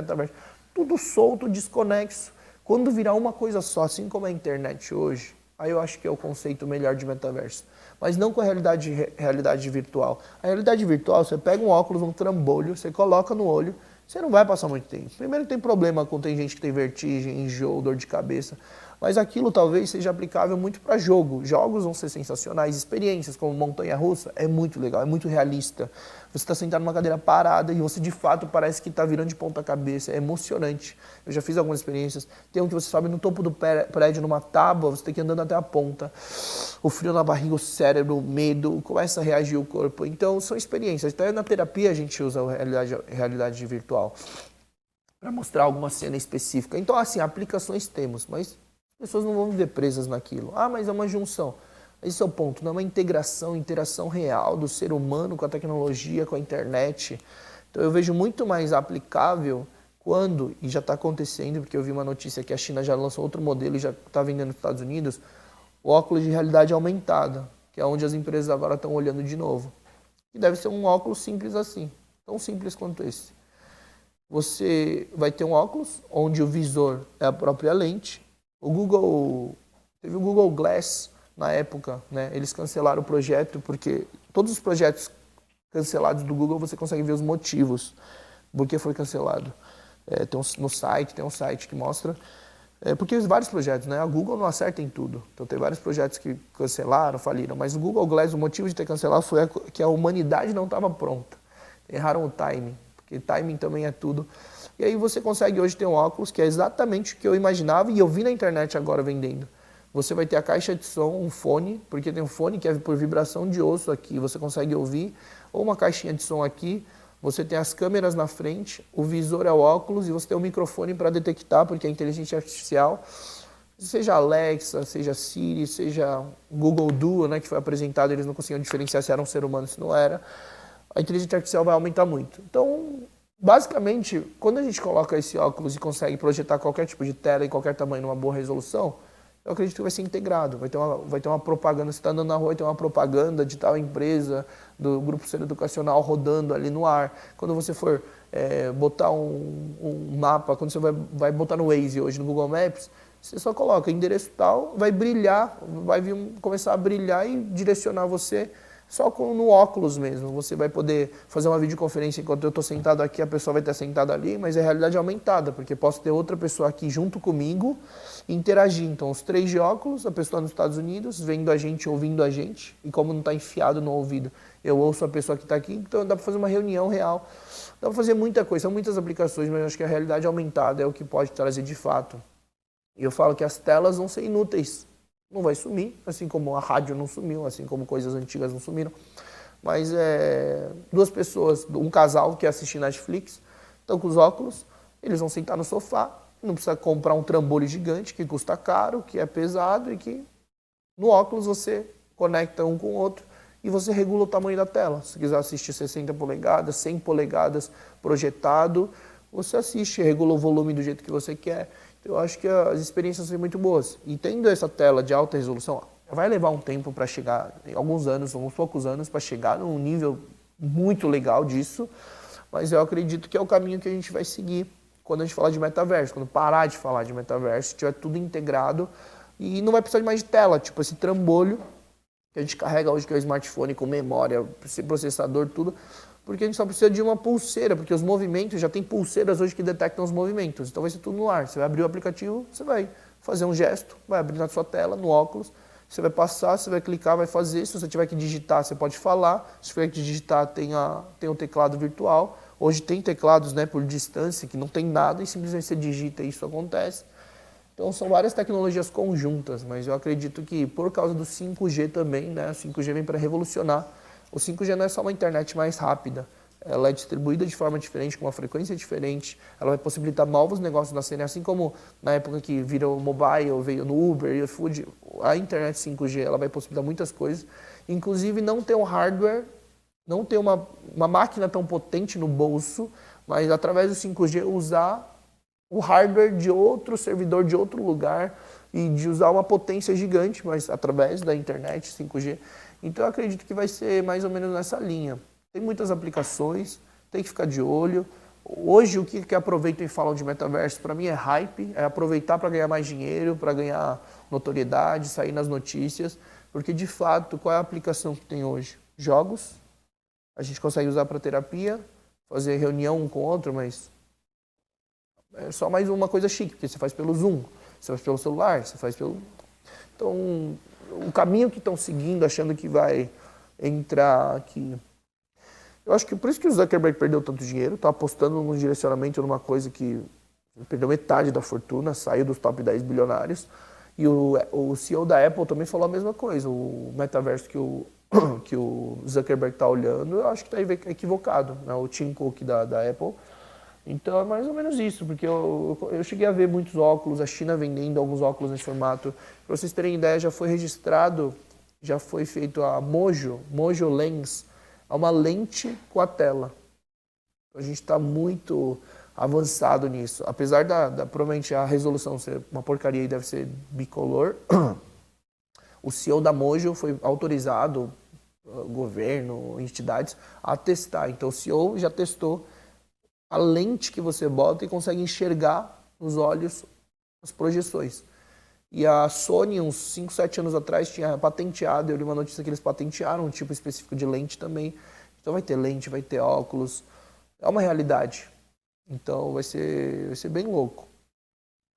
Tudo solto, desconexo. Quando virar uma coisa só, assim como a internet hoje, aí eu acho que é o conceito melhor de metaverso. Mas não com a realidade virtual. A realidade virtual, você pega um óculos, um trambolho, você coloca no olho, você não vai passar muito tempo. Primeiro tem problema tem gente que tem vertigem, enjoo, dor de cabeça. Mas aquilo talvez seja aplicável muito para jogo. Jogos vão ser sensacionais, experiências como montanha-russa é muito legal, é muito realista. Você está sentado numa cadeira parada e você de fato parece que está virando de ponta cabeça, é emocionante. Eu já fiz algumas experiências, tem um que você sobe no topo do prédio numa tábua, você tem que ir andando até a ponta. O frio na barriga, o cérebro, o medo, começa a reagir o corpo. Então são experiências. Até na terapia a gente usa a realidade virtual para mostrar alguma cena específica. Então assim, aplicações temos, mas as pessoas não vão viver presas naquilo. Mas é uma junção. Esse é o ponto, não é uma interação real do ser humano com a tecnologia, com a internet. Então eu vejo muito mais aplicável quando, e já está acontecendo, porque eu vi uma notícia que a China já lançou outro modelo e já está vendendo nos Estados Unidos, o óculos de realidade aumentada, que é onde as empresas agora estão olhando de novo. E deve ser um óculos simples assim, tão simples quanto esse. Você vai ter um óculos onde o visor é a própria lente. Teve o Google Glass na época, né? Eles cancelaram o projeto porque todos os projetos cancelados do Google você consegue ver os motivos por que foi cancelado. No site, tem um site que mostra. Porque vários projetos, né? A Google não acerta em tudo. Então tem vários projetos que cancelaram, faliram. Mas o Google Glass, o motivo de ter cancelado foi que a humanidade não estava pronta. Erraram o timing, porque timing também é tudo. E aí você consegue hoje ter um óculos que é exatamente o que eu imaginava e eu vi na internet agora vendendo. Você vai ter a caixa de som, um fone, porque tem um fone que é por vibração de osso aqui, você consegue ouvir, ou uma caixinha de som aqui, você tem as câmeras na frente, o visor é o óculos e você tem um microfone para detectar, porque é inteligência artificial, seja Alexa, seja Siri, seja Google Duo, né, que foi apresentado, eles não conseguiam diferenciar se era um ser humano ou se não era, a inteligência artificial vai aumentar muito. Então, basicamente, quando a gente coloca esse óculos e consegue projetar qualquer tipo de tela em qualquer tamanho numa boa resolução, eu acredito que vai ser integrado, vai ter uma propaganda, você está andando na rua e tem uma propaganda de tal empresa, do Grupo Ser Educacional rodando ali no ar. Quando você for botar um mapa, quando você vai botar no Waze hoje, no Google Maps, você só coloca endereço tal, vai brilhar, começar a brilhar e direcionar você só no óculos mesmo. Você vai poder fazer uma videoconferência enquanto eu estou sentado aqui, a pessoa vai estar sentada ali, mas é realidade aumentada, porque posso ter outra pessoa aqui junto comigo e interagir. Então, os 3 de óculos, a pessoa nos Estados Unidos, vendo a gente, ouvindo a gente, e como não está enfiado no ouvido, eu ouço a pessoa que está aqui, então dá para fazer uma reunião real. Dá para fazer muita coisa, são muitas aplicações, mas eu acho que a realidade aumentada é o que pode trazer de fato. E eu falo que as telas vão ser inúteis. Não vai sumir, assim como a rádio não sumiu, assim como coisas antigas não sumiram. Mas 2 pessoas, um casal que assiste Netflix, estão com os óculos, eles vão sentar no sofá, não precisa comprar um trambolho gigante que custa caro, que é pesado e que no óculos você conecta um com o outro e você regula o tamanho da tela. Se quiser assistir 60 polegadas, 100 polegadas projetado, você assiste, regula o volume do jeito que você quer. Eu acho que as experiências são muito boas. E tendo essa tela de alta resolução, vai levar um tempo para chegar, alguns poucos anos, para chegar num nível muito legal disso, mas eu acredito que é o caminho que a gente vai seguir quando a gente falar de metaverso, quando parar de falar de metaverso, tiver tudo integrado e não vai precisar de mais de tela, tipo esse trambolho que a gente carrega hoje, que é o smartphone com memória, processador, tudo, porque a gente só precisa de uma pulseira, porque os movimentos, já tem pulseiras hoje que detectam os movimentos, então vai ser tudo no ar. Você vai abrir o aplicativo, você vai fazer um gesto, vai abrir na sua tela, no óculos, você vai passar, você vai clicar, vai fazer, se você tiver que digitar, você pode falar, se tiver que digitar, tem o teclado virtual. Hoje tem teclados, né, por distância, que não tem nada, e simplesmente você digita e isso acontece. Então são várias tecnologias conjuntas, mas eu acredito que por causa do 5G também, né, o 5G vem para revolucionar. O 5G não é só uma internet mais rápida, ela é distribuída de forma diferente, com uma frequência diferente, ela vai possibilitar novos negócios nascerem, assim como na época que virou mobile, veio no Uber e o Food, a internet 5G ela vai possibilitar muitas coisas, inclusive não ter um hardware, não ter uma máquina tão potente no bolso, mas através do 5G usar o hardware de outro servidor, de outro lugar, e de usar uma potência gigante, mas através da internet 5G. Então eu acredito que vai ser mais ou menos nessa linha. Tem muitas aplicações, tem que ficar de olho. Hoje o que aproveitam e falam de metaverso, para mim é hype, é aproveitar para ganhar mais dinheiro, para ganhar notoriedade, sair nas notícias, porque de fato qual é a aplicação que tem hoje? Jogos, a gente consegue usar para terapia, fazer reunião um com o outro, mas é só mais uma coisa chique, porque você faz pelo Zoom, você faz pelo celular, você faz pelo... Então, o caminho que estão seguindo, achando que vai entrar aqui... Eu acho que por isso que o Zuckerberg perdeu tanto dinheiro, está apostando num direcionamento, numa coisa que perdeu metade da fortuna, saiu dos top 10 bilionários. E o CEO da Apple também falou a mesma coisa, o metaverso que o Zuckerberg está olhando, eu acho que está equivocado, né? O Tim Cook da Apple. Então é mais ou menos isso, porque eu cheguei a ver muitos óculos, a China vendendo alguns óculos nesse formato. Para vocês terem ideia, já foi registrado, já foi feito a Mojo Lens, é uma lente com a tela. A gente está muito avançado nisso. Apesar provavelmente a resolução ser uma porcaria e deve ser bicolor, O CEO da Mojo foi autorizado, governo, entidades, a testar. Então o CEO já testou a lente que você bota e consegue enxergar nos olhos as projeções. E a Sony, uns 5, 7 anos atrás, tinha patenteado, eu li uma notícia que eles patentearam um tipo específico de lente também. Então vai ter lente, vai ter óculos, é uma realidade. Então vai ser bem louco.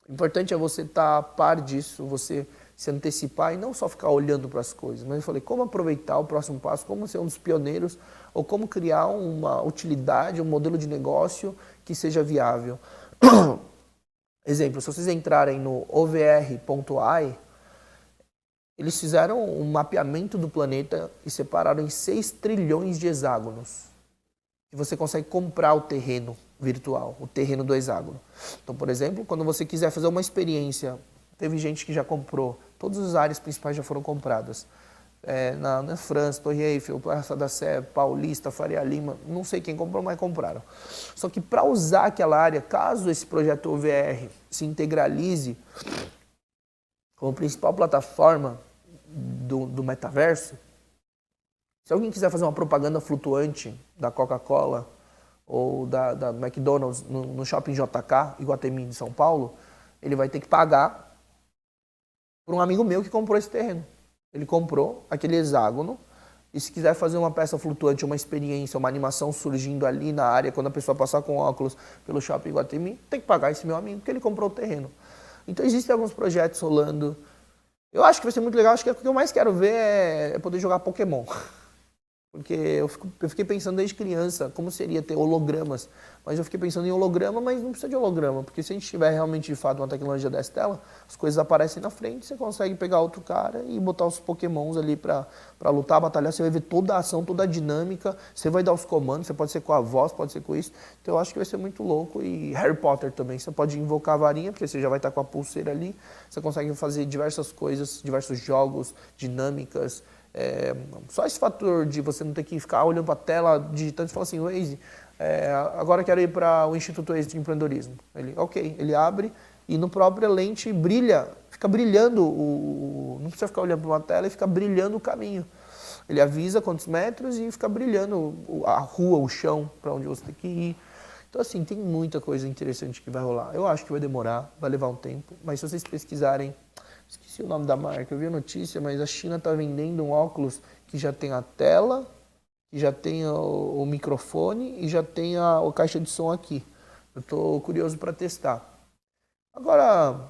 O importante é você estar a par disso, você se antecipar e não só ficar olhando para as coisas. Mas eu falei, como aproveitar o próximo passo, como ser um dos pioneiros, ou como criar uma utilidade, um modelo de negócio que seja viável. Exemplo, se vocês entrarem no OVR.ai, eles fizeram um mapeamento do planeta e separaram em 6 trilhões de hexágonos. E você consegue comprar o terreno virtual, o terreno do hexágono. Então, por exemplo, quando você quiser fazer uma experiência, teve gente que já comprou, todas as áreas principais já foram compradas. Na França, Torre Eiffel, Praça da Sé, Paulista, Faria Lima, não sei quem comprou, mas compraram. Só que para usar aquela área, caso esse projeto OVR se integralize como principal plataforma do metaverso, se alguém quiser fazer uma propaganda flutuante da Coca-Cola ou da McDonald's no Shopping JK, Iguatemi de São Paulo, ele vai ter que pagar por um amigo meu que comprou esse terreno. Ele comprou aquele hexágono e se quiser fazer uma peça flutuante, uma experiência, uma animação surgindo ali na área, quando a pessoa passar com óculos pelo Shopping Iguatemi, tem que pagar esse meu amigo porque ele comprou o terreno. Então existem alguns projetos rolando. Eu acho que vai ser muito legal, acho que o que eu mais quero ver é poder jogar Pokémon. Porque eu fiquei pensando desde criança como seria ter hologramas. Mas eu fiquei pensando em holograma, mas não precisa de holograma. Porque se a gente tiver realmente, de fato, uma tecnologia dessa tela, as coisas aparecem na frente, você consegue pegar outro cara e botar os pokémons ali pra lutar, batalhar. Você vai ver toda a ação, toda a dinâmica. Você vai dar os comandos, você pode ser com a voz, pode ser com isso. Então eu acho que vai ser muito louco. E Harry Potter também. Você pode invocar a varinha, porque você já vai estar com a pulseira ali. Você consegue fazer diversas coisas, diversos jogos, dinâmicas. Só esse fator de você não ter que ficar olhando para a tela, digitando e falar assim, Waze, agora quero ir para o Instituto Waze de Empreendedorismo. Ele abre e no próprio lente brilha, fica brilhando, não precisa ficar olhando para uma tela e fica brilhando o caminho. Ele avisa quantos metros e fica brilhando a rua, o chão, para onde você tem que ir. Então assim, tem muita coisa interessante que vai rolar. Eu acho que vai demorar, vai levar um tempo, mas se vocês pesquisarem, esqueci o nome da marca, eu vi a notícia, mas a China está vendendo um óculos que já tem a tela, que já tem o microfone e já tem a caixa de som aqui. Eu estou curioso para testar. Agora,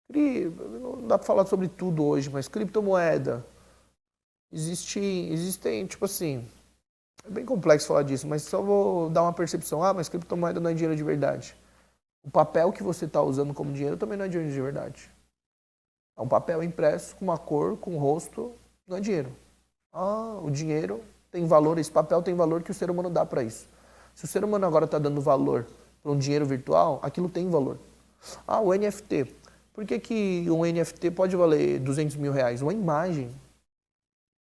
não dá para falar sobre tudo hoje, mas criptomoeda. Existem, tipo assim, é bem complexo falar disso, mas só vou dar uma percepção. Mas criptomoeda não é dinheiro de verdade. O papel que você está usando como dinheiro também não é dinheiro de verdade. É um papel impresso com uma cor, com um rosto, não é dinheiro. O dinheiro tem valor, esse papel tem valor que o ser humano dá para isso. Se o ser humano agora está dando valor para um dinheiro virtual, aquilo tem valor. O NFT. Por que um NFT pode valer 200 mil reais? Uma imagem,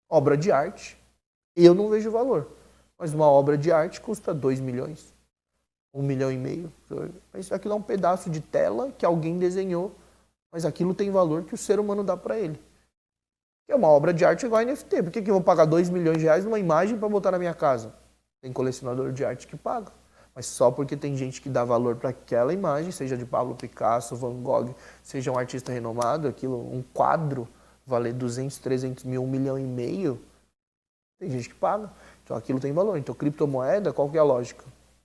obra de arte, eu não vejo valor. Mas uma obra de arte custa 2 milhões, 1,5 milhão. Mas aquilo é um pedaço de tela que alguém desenhou. Mas aquilo tem valor que o ser humano dá para ele. É uma obra de arte igual a NFT. Por que eu vou pagar 2 milhões de reais numa imagem para botar na minha casa? Tem colecionador de arte que paga. Mas só porque tem gente que dá valor para aquela imagem, seja de Pablo Picasso, Van Gogh, seja um artista renomado, um quadro valer 200, 300 mil, 1,5 milhão, tem gente que paga. Então aquilo tem valor. Então criptomoeda, qual que é a lógica?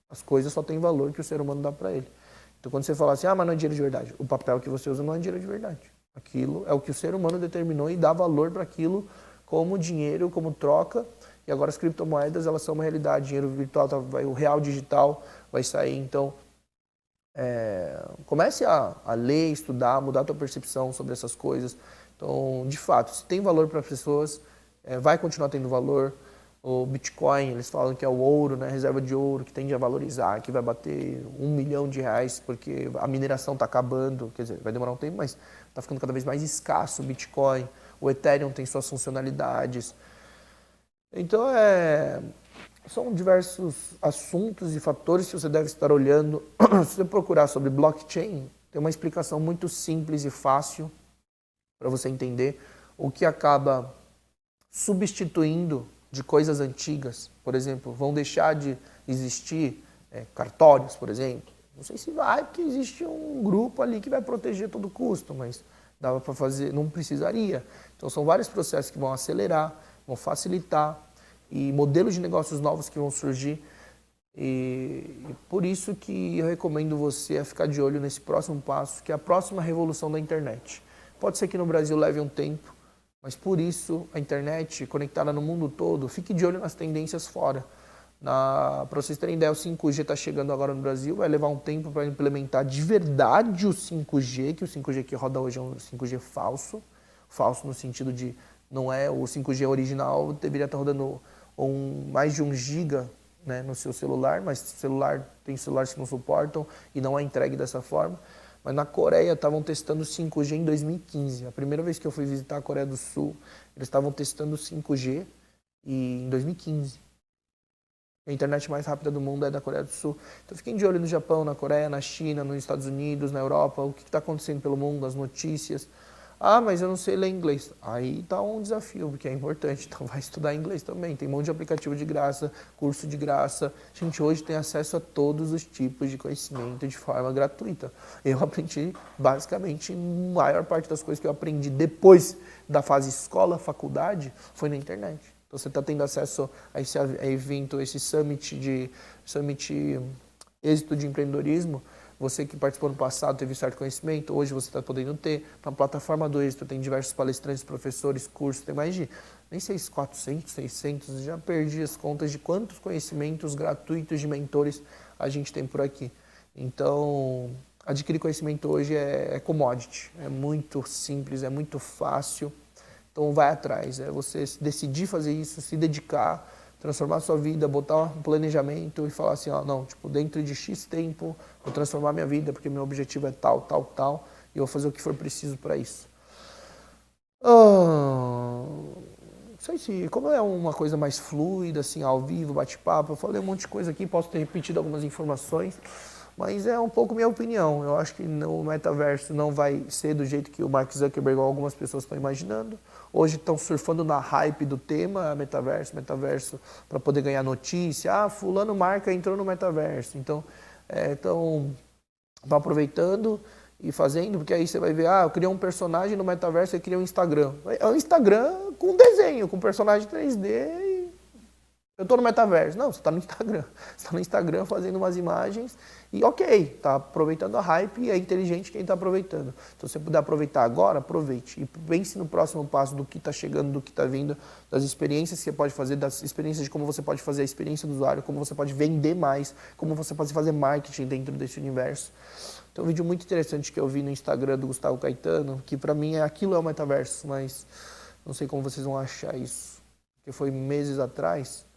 As coisas só têm valor que o ser humano dá para ele. Então, quando você fala assim, mas não é dinheiro de verdade, o papel que você usa não é dinheiro de verdade. Aquilo é o que o ser humano determinou e dá valor para aquilo como dinheiro, como troca. E agora as criptomoedas, elas são uma realidade. Dinheiro virtual, o real digital vai sair. Então, comece a ler, estudar, mudar a tua percepção sobre essas coisas. Então, de fato, se tem valor para as pessoas, vai continuar tendo valor. O Bitcoin, eles falam que é o ouro, né, reserva de ouro, que tende a valorizar, que vai bater 1 milhão de reais, porque a mineração está acabando, quer dizer, vai demorar um tempo, mas está ficando cada vez mais escasso o Bitcoin. O Ethereum tem suas funcionalidades. Então, são diversos assuntos e fatores que você deve estar olhando. Se você procurar sobre blockchain, tem uma explicação muito simples e fácil para você entender. o que acaba substituindo de coisas antigas. Por exemplo, vão deixar de existir cartórios, por exemplo. Não sei se vai, porque existe um grupo ali que vai proteger a todo custo, mas dava para fazer, não precisaria. Então são vários processos que vão acelerar, vão facilitar, e modelos de negócios novos que vão surgir. E por isso que eu recomendo você a ficar de olho nesse próximo passo, que é a próxima revolução da internet. Pode ser que no Brasil leve um tempo, mas por isso a internet conectada no mundo todo, fique de olho nas tendências fora. Para vocês terem ideia, o 5G está chegando agora no Brasil, vai levar um tempo para implementar de verdade o 5G, que o 5G que roda hoje é um 5G falso. Falso no sentido de não é o 5G original, deveria estar rodando mais de 1 giga, né, no seu celular, mas tem celulares que não suportam e não é entregue dessa forma. Mas na Coreia estavam testando 5G em 2015. A primeira vez que eu fui visitar a Coreia do Sul, eles estavam testando 5G em 2015. A internet mais rápida do mundo é da Coreia do Sul. Então fiquem de olho no Japão, na Coreia, na China, nos Estados Unidos, na Europa, o que está acontecendo pelo mundo, as notícias. Ah, mas eu não sei ler inglês. Aí está um desafio, porque é importante, então vai estudar inglês também. Tem um monte de aplicativo de graça, curso de graça. A gente hoje tem acesso a todos os tipos de conhecimento de forma gratuita. Eu aprendi, basicamente, a maior parte das coisas que eu aprendi depois da fase escola, faculdade, foi na internet. Então você está tendo acesso a esse evento, esse summit êxito de empreendedorismo. Você que participou no passado teve certo conhecimento, hoje você está podendo ter. Na plataforma do êxito tem diversos palestrantes, professores, cursos, tem mais de, nem sei se 400, 600, já perdi as contas de quantos conhecimentos gratuitos de mentores a gente tem por aqui. Então, adquirir conhecimento hoje é commodity, é muito simples, é muito fácil. Então vai atrás, é você decidir fazer isso, se dedicar, transformar a sua vida, botar um planejamento e falar assim, ó, não, tipo, dentro de X tempo, vou transformar minha vida, porque meu objetivo é tal, tal, tal, e eu vou fazer o que for preciso para isso. Não sei se, como é uma coisa mais fluida, assim, ao vivo, bate-papo, eu falei um monte de coisa aqui, posso ter repetido algumas informações, mas é um pouco minha opinião. Eu acho que o metaverso não vai ser do jeito que o Mark Zuckerberg ou algumas pessoas estão imaginando. Hoje estão surfando na hype do tema metaverso para poder ganhar notícia. Ah, fulano marca entrou no metaverso. Então, estão aproveitando e fazendo, porque aí você vai ver, eu criei um personagem no metaverso e criei um Instagram. É um Instagram com desenho, com personagem 3D e eu estou no metaverso. Não, você está no Instagram. Você está no Instagram fazendo umas imagens e ok, está aproveitando a hype e é inteligente quem está aproveitando. Então, se você puder aproveitar agora, aproveite. E pense no próximo passo do que está chegando, do que está vindo, das experiências que você pode fazer, das experiências de como você pode fazer a experiência do usuário, como você pode vender mais, como você pode fazer marketing dentro desse universo. Tem um vídeo muito interessante que eu vi no Instagram do Gustavo Caetano, que para mim aquilo é o metaverso, mas não sei como vocês vão achar isso. Porque foi meses atrás.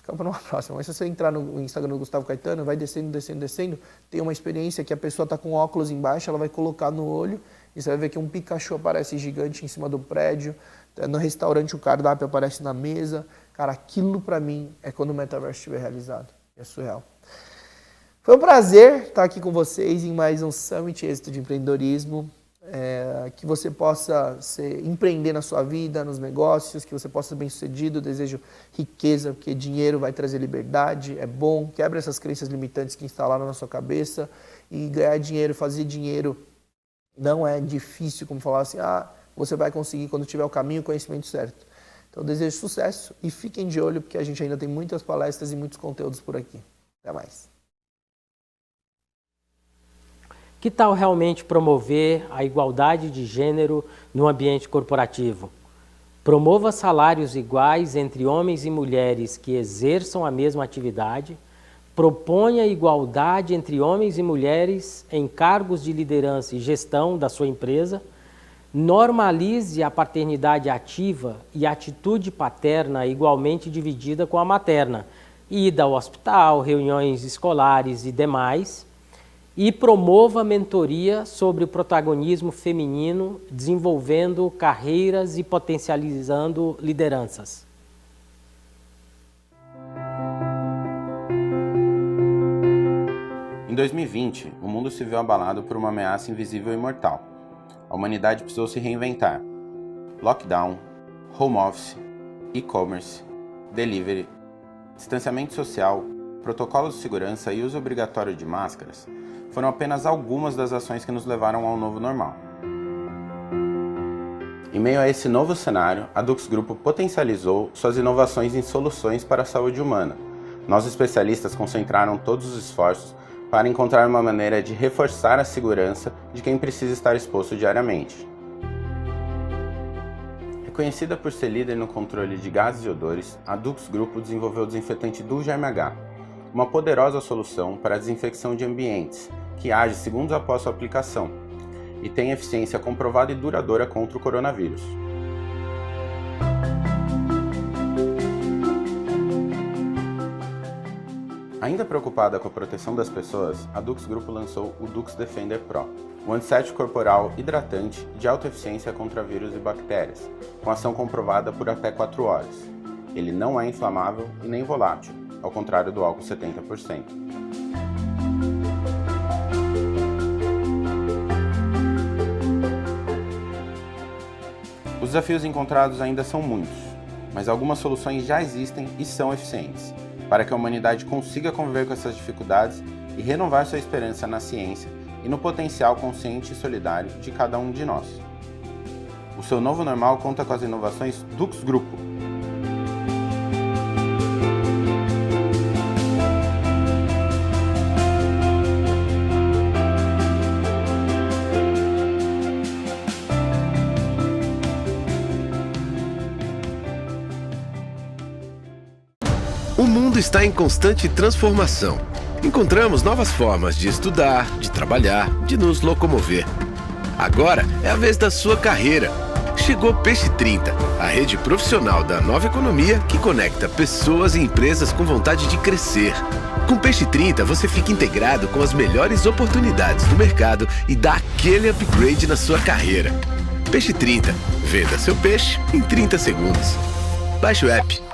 Para uma próxima. Mas se você entrar no Instagram do Gustavo Caetano, vai descendo, descendo, descendo, tem uma experiência que a pessoa está com óculos embaixo, ela vai colocar no olho e você vai ver que um Pikachu aparece gigante em cima do prédio, no restaurante o cardápio aparece na mesa. Cara, aquilo para mim é quando o metaverso estiver realizado. É surreal. Foi um prazer estar aqui com vocês em mais um Summit Êxito de Empreendedorismo. Que você possa empreender na sua vida, nos negócios, que você possa ser bem-sucedido. Desejo riqueza, porque dinheiro vai trazer liberdade, é bom. Quebra essas crenças limitantes que instalaram na sua cabeça. E ganhar dinheiro, fazer dinheiro não é difícil, como falar assim, você vai conseguir quando tiver o caminho e o conhecimento certo. Então, desejo sucesso e fiquem de olho, porque a gente ainda tem muitas palestras e muitos conteúdos por aqui. Até mais. Que tal realmente promover a igualdade de gênero no ambiente corporativo? Promova salários iguais entre homens e mulheres que exerçam a mesma atividade. Proponha igualdade entre homens e mulheres em cargos de liderança e gestão da sua empresa. Normalize a paternidade ativa e a atitude paterna igualmente dividida com a materna. Ida ao hospital, reuniões escolares e demais. E promova mentoria sobre o protagonismo feminino, desenvolvendo carreiras e potencializando lideranças. Em 2020, o mundo se viu abalado por uma ameaça invisível e mortal. A humanidade precisou se reinventar. lockdown, home office, e-commerce, delivery, distanciamento social, protocolos de segurança e uso obrigatório de máscaras foram apenas algumas das ações que nos levaram ao novo normal. Em meio a esse novo cenário, a Dux Grupo potencializou suas inovações em soluções para a saúde humana. Nós especialistas concentraram todos os esforços para encontrar uma maneira de reforçar a segurança de quem precisa estar exposto diariamente. Reconhecida por ser líder no controle de gases e odores, a Dux Grupo desenvolveu o desinfetante Duo Germe H, uma poderosa solução para a desinfecção de ambientes, que age segundos após sua aplicação e tem eficiência comprovada e duradoura contra o coronavírus. Ainda preocupada com a proteção das pessoas, a Dux Grupo lançou o Dux Defender Pro, um antisséptico corporal hidratante de alta eficiência contra vírus e bactérias, com ação comprovada por até 4 horas. Ele não é inflamável e nem volátil, ao contrário do álcool 70%. Os desafios encontrados ainda são muitos, mas algumas soluções já existem e são eficientes, para que a humanidade consiga conviver com essas dificuldades e renovar sua esperança na ciência e no potencial consciente e solidário de cada um de nós. O seu novo normal conta com as inovações Dux Grupo. O mundo está em constante transformação. Encontramos novas formas de estudar, de trabalhar, de nos locomover. Agora é a vez da sua carreira. Chegou Peixe 30, a rede profissional da nova economia que conecta pessoas e empresas com vontade de crescer. Com Peixe 30 você fica integrado com as melhores oportunidades do mercado e dá aquele upgrade na sua carreira. Peixe 30, venda seu peixe em 30 segundos. Baixe o app.